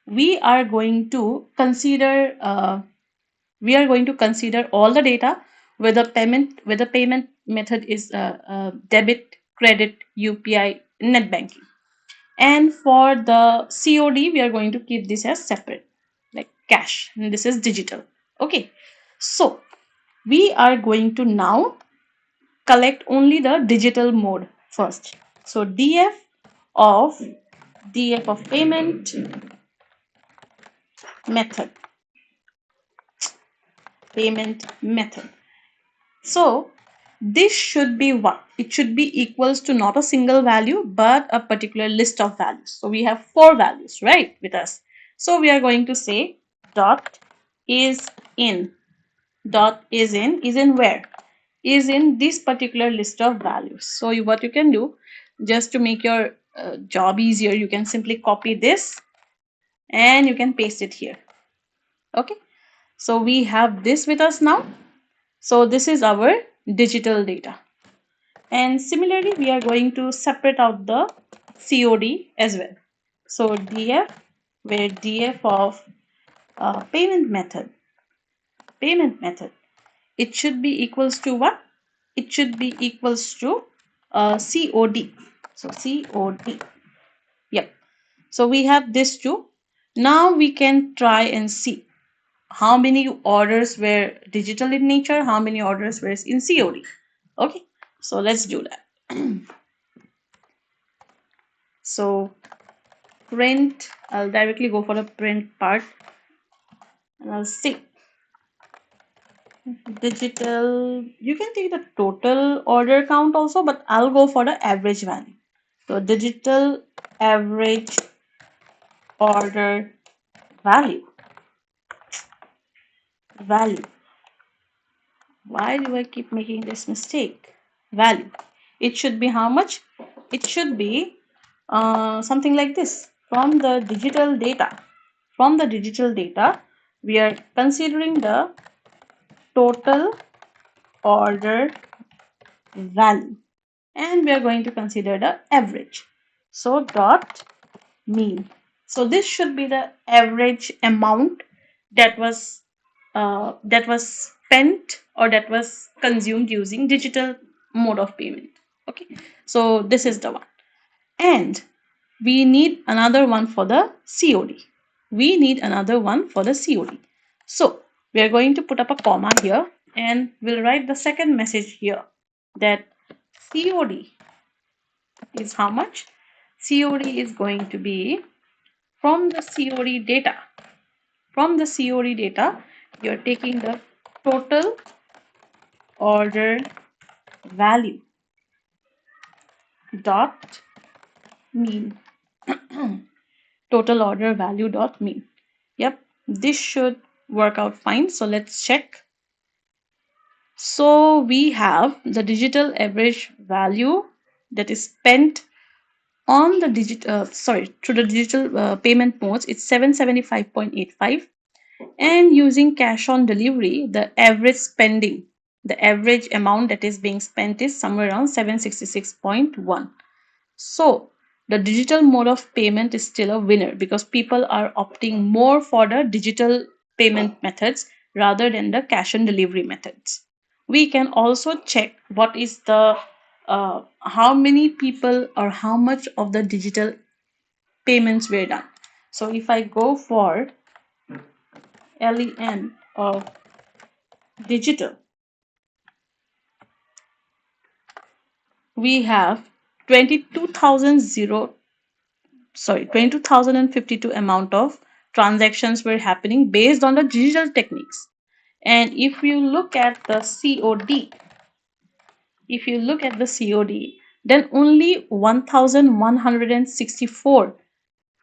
we are going to consider all the data whether payment method is debit, credit, UPI, net banking. And for the COD we are going to keep this as separate, like cash, and this is digital. Okay, so we are going to now collect only the digital mode first. So of df of method payment method. So this should be what? It should be equals to not a single value but a particular list of values. So we have 4 values, right, with us. So we are going to say dot is in. Dot is in where? Is in this particular list of values. So what you can do, just to make your job easier, you can simply copy this and you can paste it here. Okay, so we have this with us now. So this is our digital data. And similarly, we are going to separate out the COD as well. So DF, where DF of payment method, it should be equals to what? It should be equals to COD. So COD. Yep. So we have this too. Now we can try and see how many orders were digital in nature, how many orders were in COD. Okay, so let's do that. So print, I'll directly go for the print part and I'll see digital. You can take the total order count also, but I'll go for the average value. So digital average order value. Why do I keep making this mistake? Value. It should be how much? It should be something like this. From the digital data. From the digital data, we are considering the total order value. And we are going to consider the average. So dot mean. So this should be the average amount that was spent or that was consumed using digital mode of payment. Okay, so this is the one, and we need another one for the COD. We need another one for the COD. So we are going to put up a comma here, and we'll write the second message here that COD is how much? COD is going to be from the COD data. From the COD data, you're taking the total order value dot mean. Total order value dot mean. Yep, this should work out fine. So let's check. So we have the digital average value that is spent on the through the digital payment modes. It's 775.85. And using cash on delivery, the average spending, the average amount that is being spent is somewhere around 766.1. So the digital mode of payment is still a winner because people are opting more for the digital payment methods rather than the cash on delivery methods. We can also check what is the how many people or how much of the digital payments were done. So if I go for LEN of digital, we have 22,052 amount of transactions were happening based on the digital techniques. And if you look at the COD, then only 1,164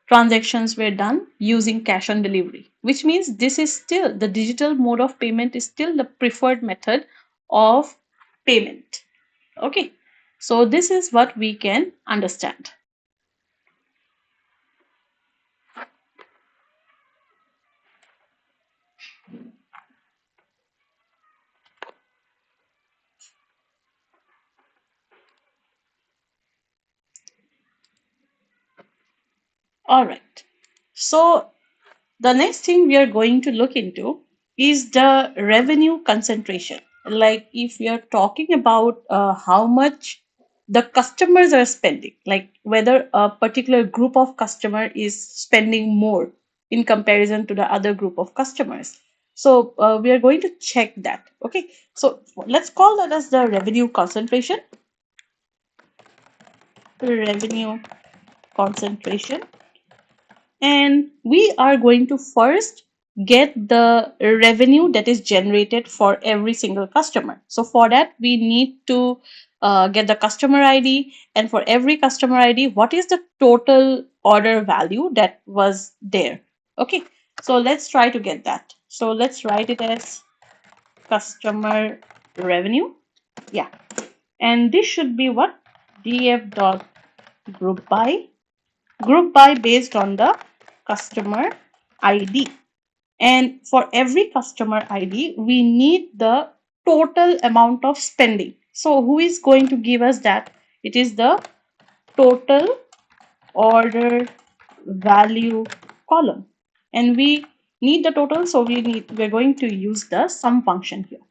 transactions were done using cash on delivery, which means this is still the digital mode of payment is still the preferred method of payment. Okay, so this is what we can understand. All right, so the next thing we are going to look into is the revenue concentration. Like if we are talking about how much the customers are spending, like whether a particular group of customer is spending more in comparison to the other group of customers. So we are going to check that. Okay, so let's call that as the revenue concentration. Revenue concentration. And we are going to first get the revenue that is generated for every single customer. So for that, we need to get the customer ID, and for every customer ID, what is the total order value that was there. Okay, so let's try to get that. So let's write it as customer revenue. Yeah, and this should be what? df dot group by based on the customer ID. And for every customer ID, we need the total amount of spending. So who is going to give us that? It is the total order value column. And we need the total, so we're going to use the sum function here.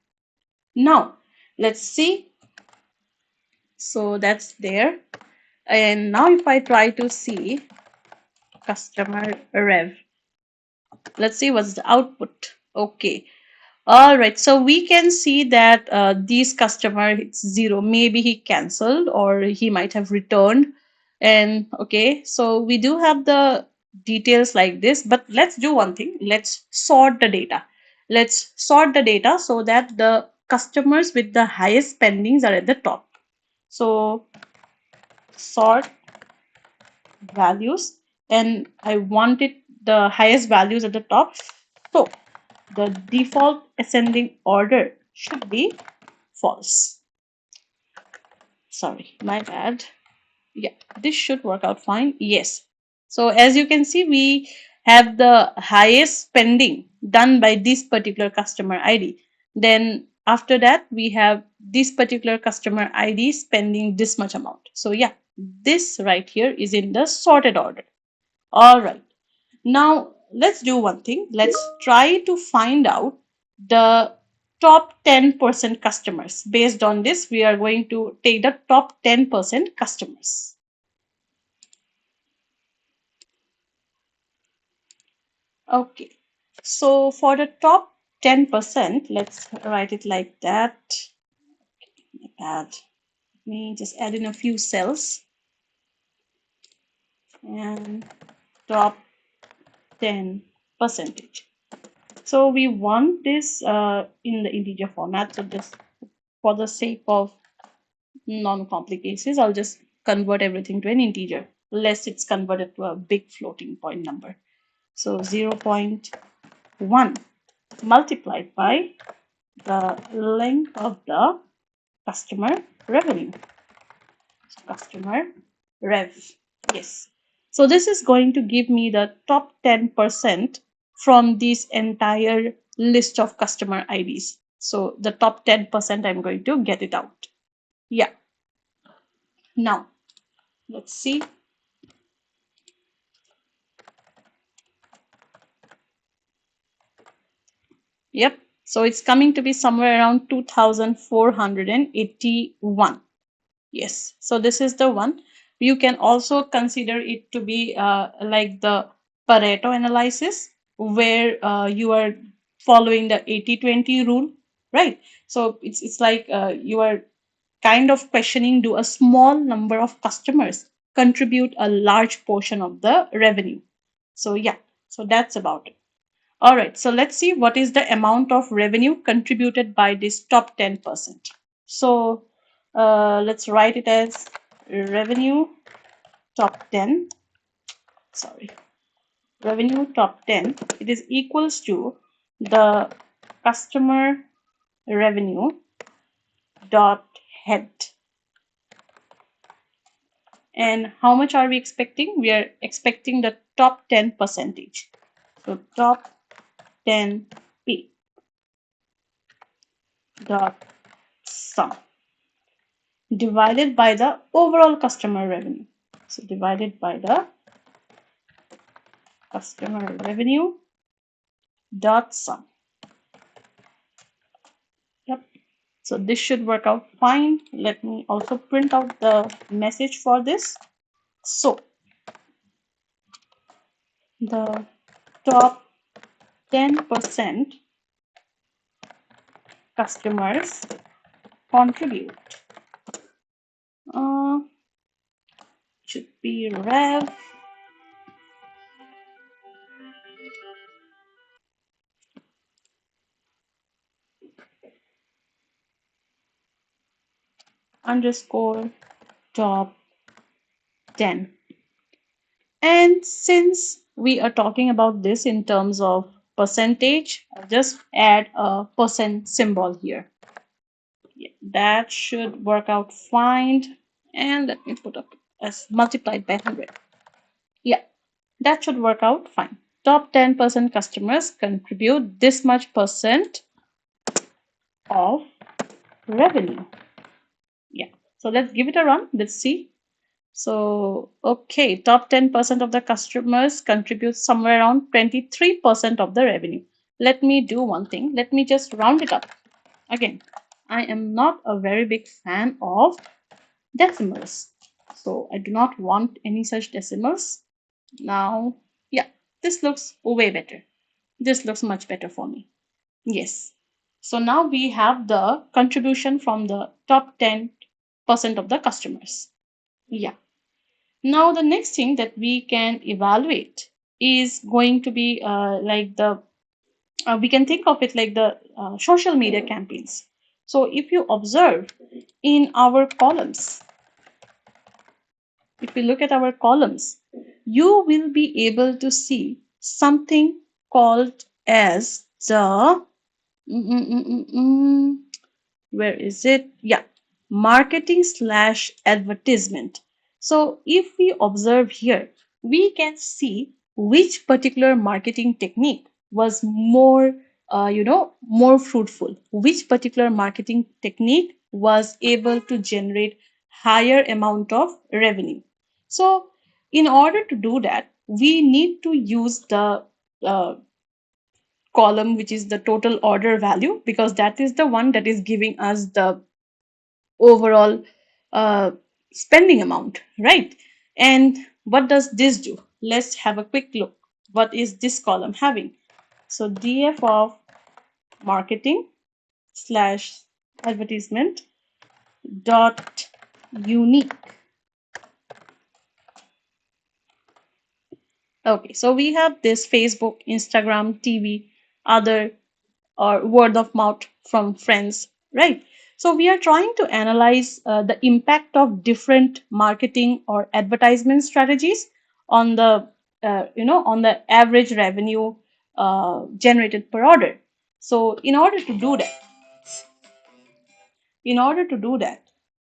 Now, let's see. So that's there. And now if I try to see customer rev, let's see what's the output. Okay, all right, so we can see that this customer, it's 0. Maybe he canceled or he might have returned. And okay, so we do have the details like this, but let's do one thing. Let's sort the data. Let's sort the data so that the customers with the highest spendings are at the top. So sort values, and I wanted the highest values at the top. So the default ascending order should be false. Sorry, my bad. Yeah, this should work out fine. Yes. So as you can see, we have the highest spending done by this particular customer ID. Then after that, we have this particular customer ID spending this much amount. So yeah, this right here is in the sorted order. All right. Now let's do one thing. Let's try to find out the top 10% customers. Based on this, we are going to take the top 10% customers. Okay, so for the top 10%, let's write it like that. Let me just add in a few cells and top 10 percentage. So we want this in the integer format. So just for the sake of non-complications, I'll just convert everything to an integer, lest it's converted to a big floating point number. So 0.1 multiplied by the length of the customer revenue. Customer rev. Yes. So this is going to give me the top 10% from this entire list of customer IDs. So the top 10% I'm going to get it out. Yeah. Now, let's see. Yep. So it's coming to be somewhere around 2,481. Yes. So this is the one. You can also consider it to be like the Pareto analysis, where you are following the 80-20 rule, right? So it's like you are kind of questioning, do a small number of customers contribute a large portion of the revenue? So yeah, so that's about it. All right, so let's see what is the amount of revenue contributed by this top 10%. So let's write it as revenue top 10. Sorry, revenue top 10. It is equals to the customer revenue dot head. And how much are we expecting? We are expecting the top 10 percentage. So top 10 P dot sum divided by the overall customer revenue. So divided by the customer revenue dot sum. Yep. So this should work out fine. Let me also print out the message for this. So the top 10% customers contribute. Should be rev underscore top 10. And since we are talking about this in terms of percentage, I'll just add a percent symbol here. Yeah, that should work out fine. And let me put up as multiplied by 100. Yeah, that should work out fine. Top 10% customers contribute this much percent of revenue. Yeah, so let's give it a run. Let's see. So, okay, top 10% of the customers contribute somewhere around 23% of the revenue. Let me do one thing. Let me just round it up. Again, I am not a very big fan of decimals. So I do not want any such decimals. Now, yeah, this looks way better. This looks much better for me. Yes. So now we have the contribution from the top 10% of the customers. Yeah. Now the next thing that we can evaluate is going to be like the, we can think of it like the social media campaigns. So if you observe in our columns, if we look at our columns, you will be able to see something called as the where is it? Yeah, marketing slash advertisement. So if we observe here, we can see which particular marketing technique was more, more fruitful, which particular marketing technique was able to generate higher amount of revenue. So in order to do that, we need to use the uh, column which is the total order value, because that is the one that is giving us the overall uh, spending amount, right? And what does this do? Let's have a quick look. What is this column having? So df of marketing slash advertisement dot unique. Okay, so we have this Facebook, Instagram, TV, other, or word of mouth from friends, right? So we are trying to analyze the impact of different marketing or advertisement strategies on the, on the average revenue generated per order. So in order to do that,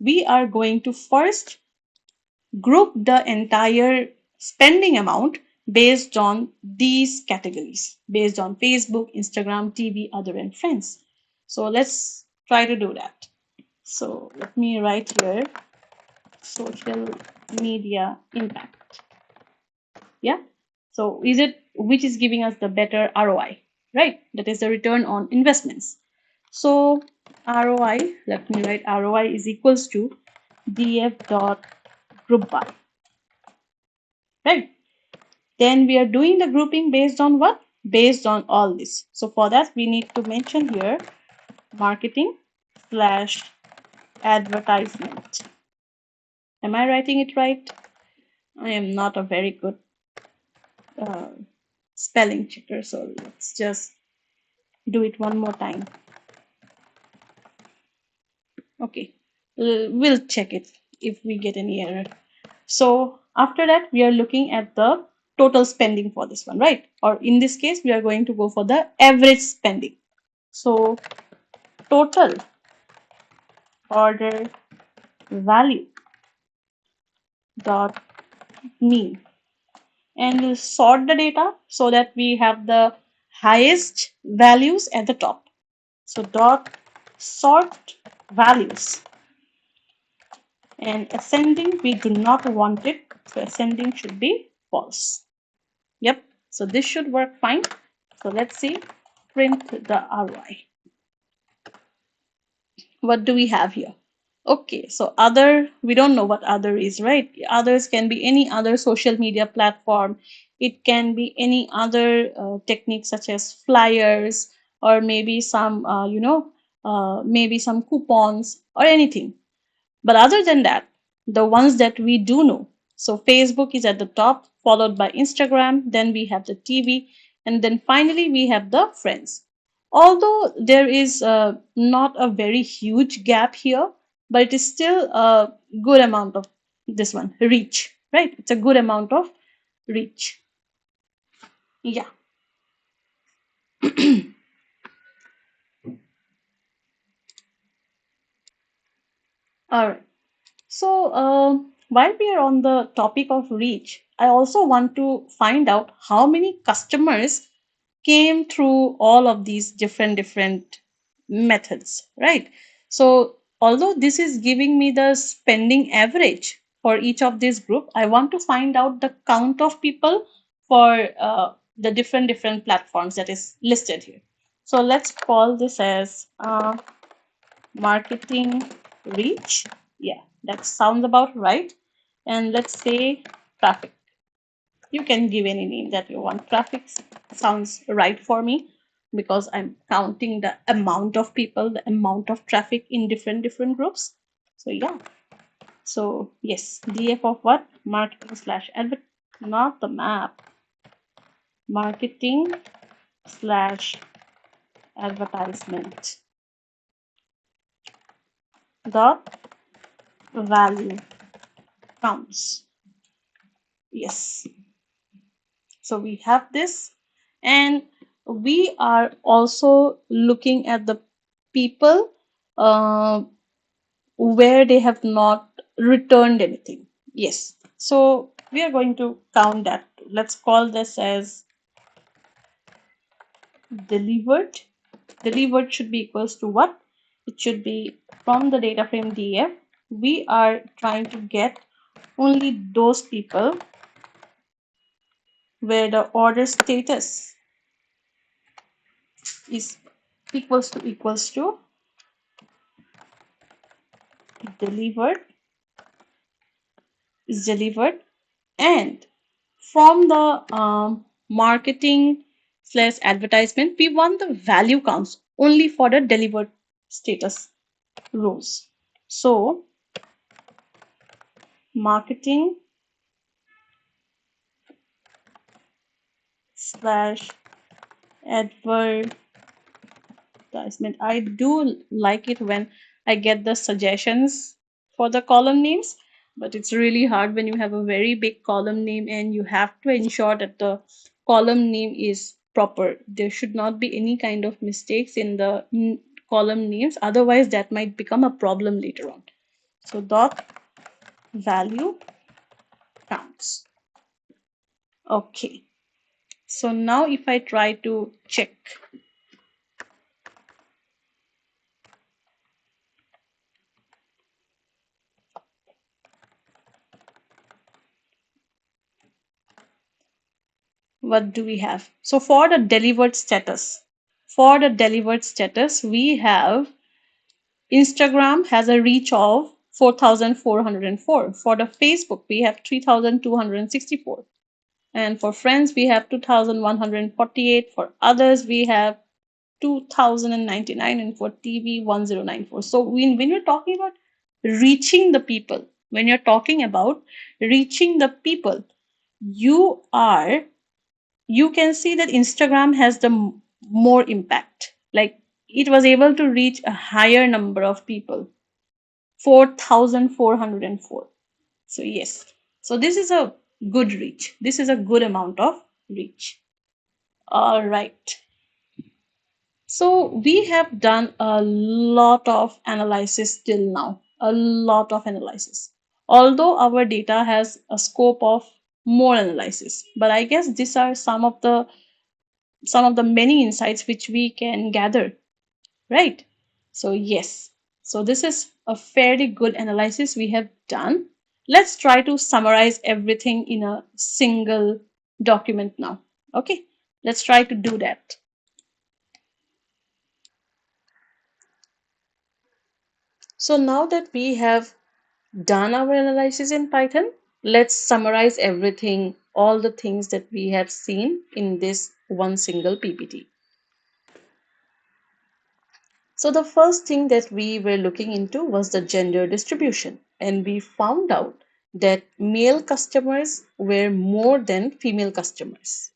we are going to first group the entire spending amount based on these categories, based on Facebook, Instagram, TV, other, and friends. So let's try to do that. So let me write here social media impact. Yeah. So is it which is giving us the better ROI, right? That is the return on investments. So ROI, let me write ROI is equals to df dot group by, right? Then we are doing the grouping based on what? Based on all this. So for that, we need to mention here marketing slash advertisement. Am I writing it right? I am not a very good uh, spelling checker, so let's just do it one more time. Okay, we'll check it if we get any error. So after that, we are looking at the total spending for this one, right? Or in this case, we are going to go for the average spending. So total order value dot mean, and we'll sort the data so that we have the highest values at the top. So dot sort values, and ascending we do not want it, so ascending should be false. Yep, so this should work fine. So let's see, print the ROI. What do we have here? Okay, so other, we don't know what other is, right? Others can be any other social media platform. It can be any other technique such as flyers, or maybe some, maybe some coupons or anything. But other than that, the ones that we do know, so Facebook is at the top, followed by Instagram, then we have the TV, and then finally we have the friends. Although there is not a very huge gap here, but it is still a good amount of this one, reach, right? It's a good amount of reach. Yeah. All right. So, while we are on the topic of reach, I also want to find out how many customers came through all of these different methods, right? So, although this is giving me the spending average for each of this group, I want to find out the count of people for the different platforms that is listed here. So, let's call this as marketing reach. Yeah, that sounds about right. And let's say traffic. You can give any name that you want. Traffic sounds right for me because I'm counting the amount of people, the amount of traffic in different groups. So yeah. So yes, DF of what? Marketing slash advert, not the map. Marketing slash advertisement dot value counts. Yes. So we have this, and we are also looking at the people uh, where they have not returned anything. Yes. So we are going to count that. Let's call this as delivered. Delivered should be equals to what? It should be from the data frame DF. We are trying to get only those people where the order status is equals to delivered is delivered, and from the marketing slash advertisement we want the value counts only for the delivered status rows. So marketing slash advertisement. I do like it when I get the suggestions for the column names, but it's really hard when you have a very big column name and you have to ensure that the column name is proper. There should not be any kind of mistakes in the column names, otherwise that might become a problem later on. So dot value counts. Okay. So now if I try to check, what do we have? So for the delivered status, we have Instagram has a reach of 4,404. For the Facebook, we have 3,264. And for friends, we have 2,148. For others, we have 2,099, and for TV 1094. So when you're talking about reaching the people, you are you can see that Instagram has the more impact. Like it was able to reach a higher number of people, 4,404. So yes, so this is a good reach. This is a good amount of reach. All right. So we have done a lot of analysis till now, a lot of analysis. Although our data has a scope of more analysis, but I guess these are some of the many insights which we can gather, right? So yes, so this is a fairly good analysis we have done. Let's try to summarize everything in a single document now. Okay, let's try to do that. So now that we have done our analysis in Python, let's summarize everything, all the things that we have seen in this one single PPT. So the first thing that we were looking into was the gender distribution, and we found out that male customers were more than female customers.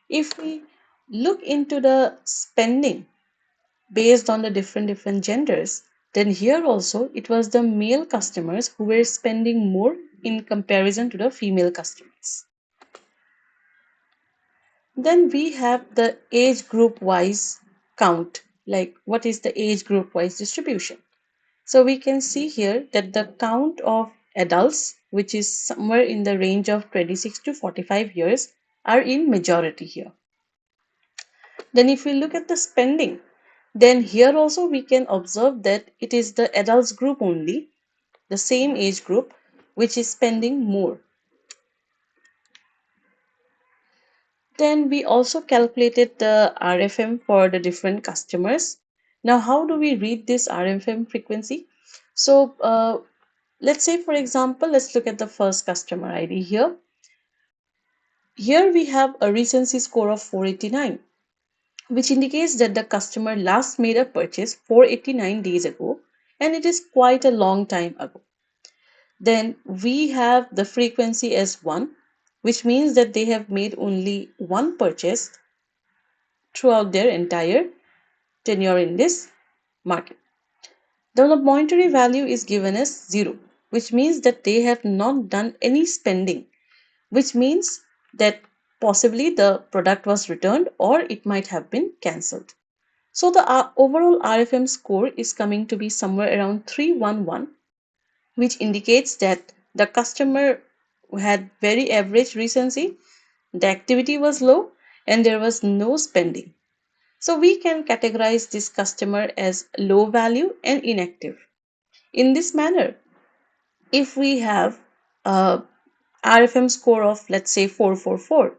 If we look into the spending based on the different genders, then here also it was the male customers who were spending more in comparison to the female customers. Then we have the age group wise count, like what is the age group wise distribution. So we can see here that the count of adults, which is somewhere in the range of 26 to 45 years, are in majority here. Then if we look at the spending, then here also we can observe that it is the adults group only, the same age group, which is spending more. Then we also calculated the RFM for the different customers. Now, how do we read this RFM frequency? So, let's say, for example, let's look at the first customer ID here. Here we have a recency score of 489, which indicates that the customer last made a purchase 489 days ago, and it is quite a long time ago. Then we have the frequency as 1, which means that they have made only one purchase throughout their entire tenure in this market. The monetary value is given as 0, which means that they have not done any spending, which means that possibly the product was returned or it might have been cancelled. So the overall RFM score is coming to be somewhere around 311, which indicates that the customer had very average recency, the activity was low, and there was no spending. So we can categorize this customer as low value and inactive. In this manner, if we have a RFM score of, let's say, 444,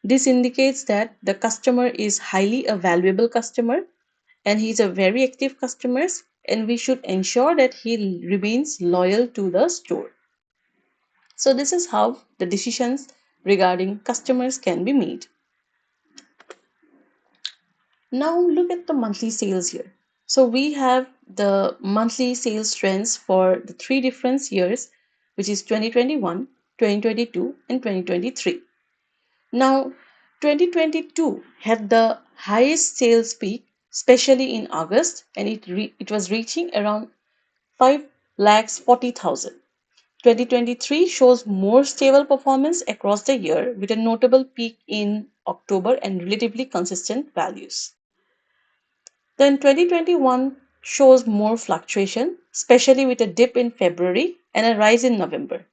this indicates that the customer is highly a valuable customer and he's a very active customer, and we should ensure that he remains loyal to the store. So this is how the decisions regarding customers can be made. Now look at the monthly sales here. So we have the monthly sales trends for the three different years, which is 2021, 2022, and 2023. Now 2022 had the highest sales peak, especially in August, and it was reaching around 5 lakhs 40,000. 2023 shows more stable performance across the year with a notable peak in October and relatively consistent values. Then 2021 shows more fluctuation, especially with a dip in February and a rise in November.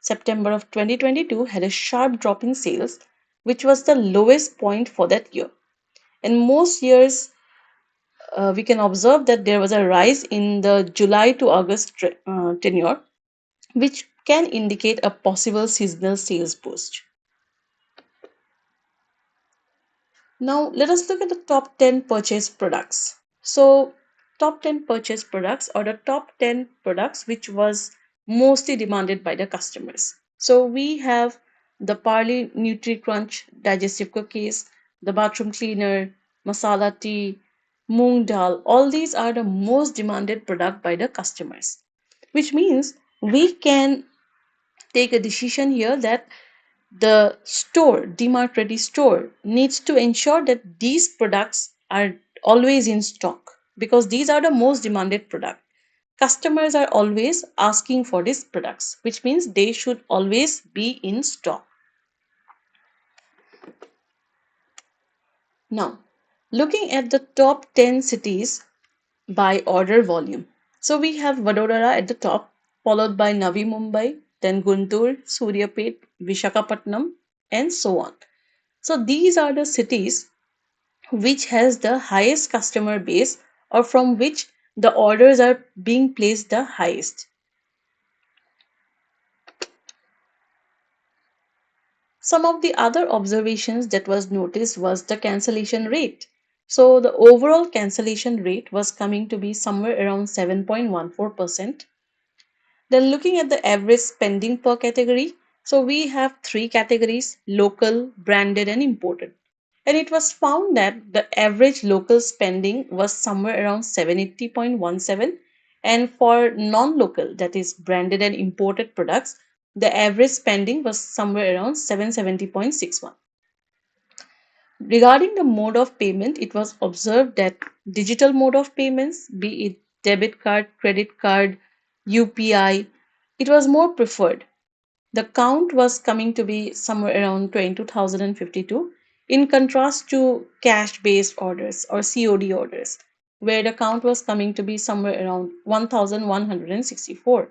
September of 2022 had a sharp drop in sales, which was the lowest point for that year. In most years, we can observe that there was a rise in the July to August tenure, which can indicate a possible seasonal sales boost. Now, let us look at the top 10 purchase products. So, top 10 purchase products or the top 10 products which was mostly demanded by the customers. So, we have the Parley Nutri Crunch digestive cookies, the bathroom cleaner, masala tea, moong dal. All these are the most demanded product by the customers, which means we can take a decision here that the store, DMart Ready store, needs to ensure that these products are always in stock because these are the most demanded product. Customers are always asking for these products, which means they should always be in stock. Now, looking at the top 10 cities by order volume. So we have Vadodara at the top, followed by Navi Mumbai, then Guntur, Suryapet, Vishakhapatnam, and so on. So these are the cities which has the highest customer base or from which the orders are being placed the highest. Some of the other observations that was noticed was the cancellation rate. So the overall cancellation rate was coming to be somewhere around 7.14%. Then looking at the average spending per category, so we have three categories: local, branded, and imported. And it was found that the average local spending was somewhere around 780.17, and for non-local, that is branded and imported products, the average spending was somewhere around 770.61. Regarding the mode of payment, it was observed that digital mode of payments, be it debit card, credit card, UPI, it was more preferred. The count was coming to be somewhere around 22,052, in contrast to cash based orders or COD orders, where the count was coming to be somewhere around 1,164.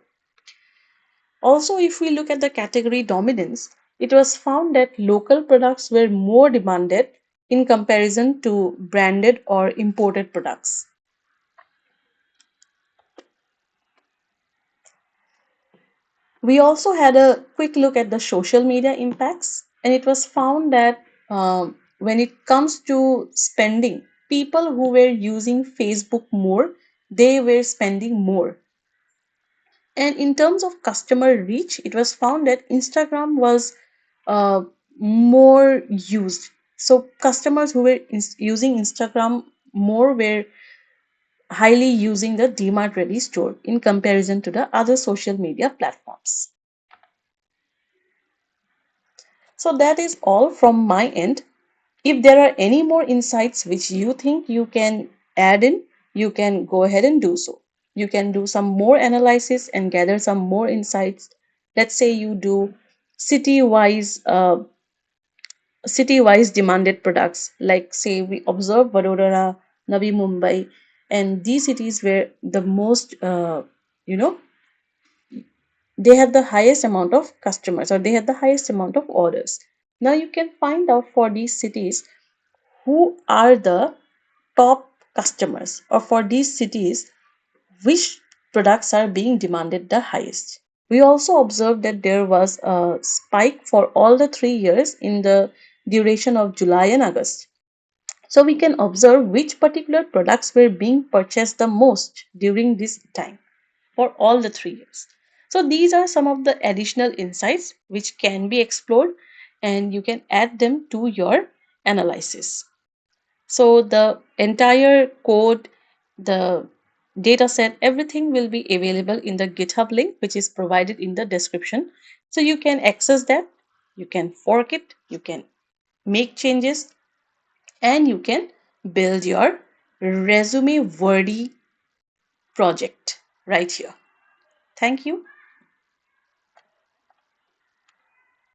Also, if we look at the category dominance, it was found that local products were more demanded in comparison to branded or imported products. We also had a quick look at the social media impacts, and it was found that when it comes to spending, people who were using Facebook more, they were spending more. And in terms of customer reach, it was found that Instagram was uh, more used. So customers who were using Instagram more were highly using the DMart Ready store in comparison to the other social media platforms. So that is all from my end. If there are any more insights which you think you can add in, you can go ahead and do so. You can do some more analysis and gather some more insights. Let's say you do city-wise city-wise demanded products. Like say we observe Vadodara Navi Mumbai, and these cities were the most, you know, they had the highest amount of customers, or they had the highest amount of orders. Now you can find out for these cities who are the top customers, or for these cities which products are being demanded the highest. We also observed that there was a spike for all the 3 years in the duration of July and August. So we can observe which particular products were being purchased the most during this time for all the 3 years. So these are some of the additional insights which can be explored, and you can add them to your analysis. So the entire code, the data set, everything will be available in the GitHub link, which is provided in the description. So you can access that, you can fork it, you can make changes, and you can build your resume worthy project right here. Thank you.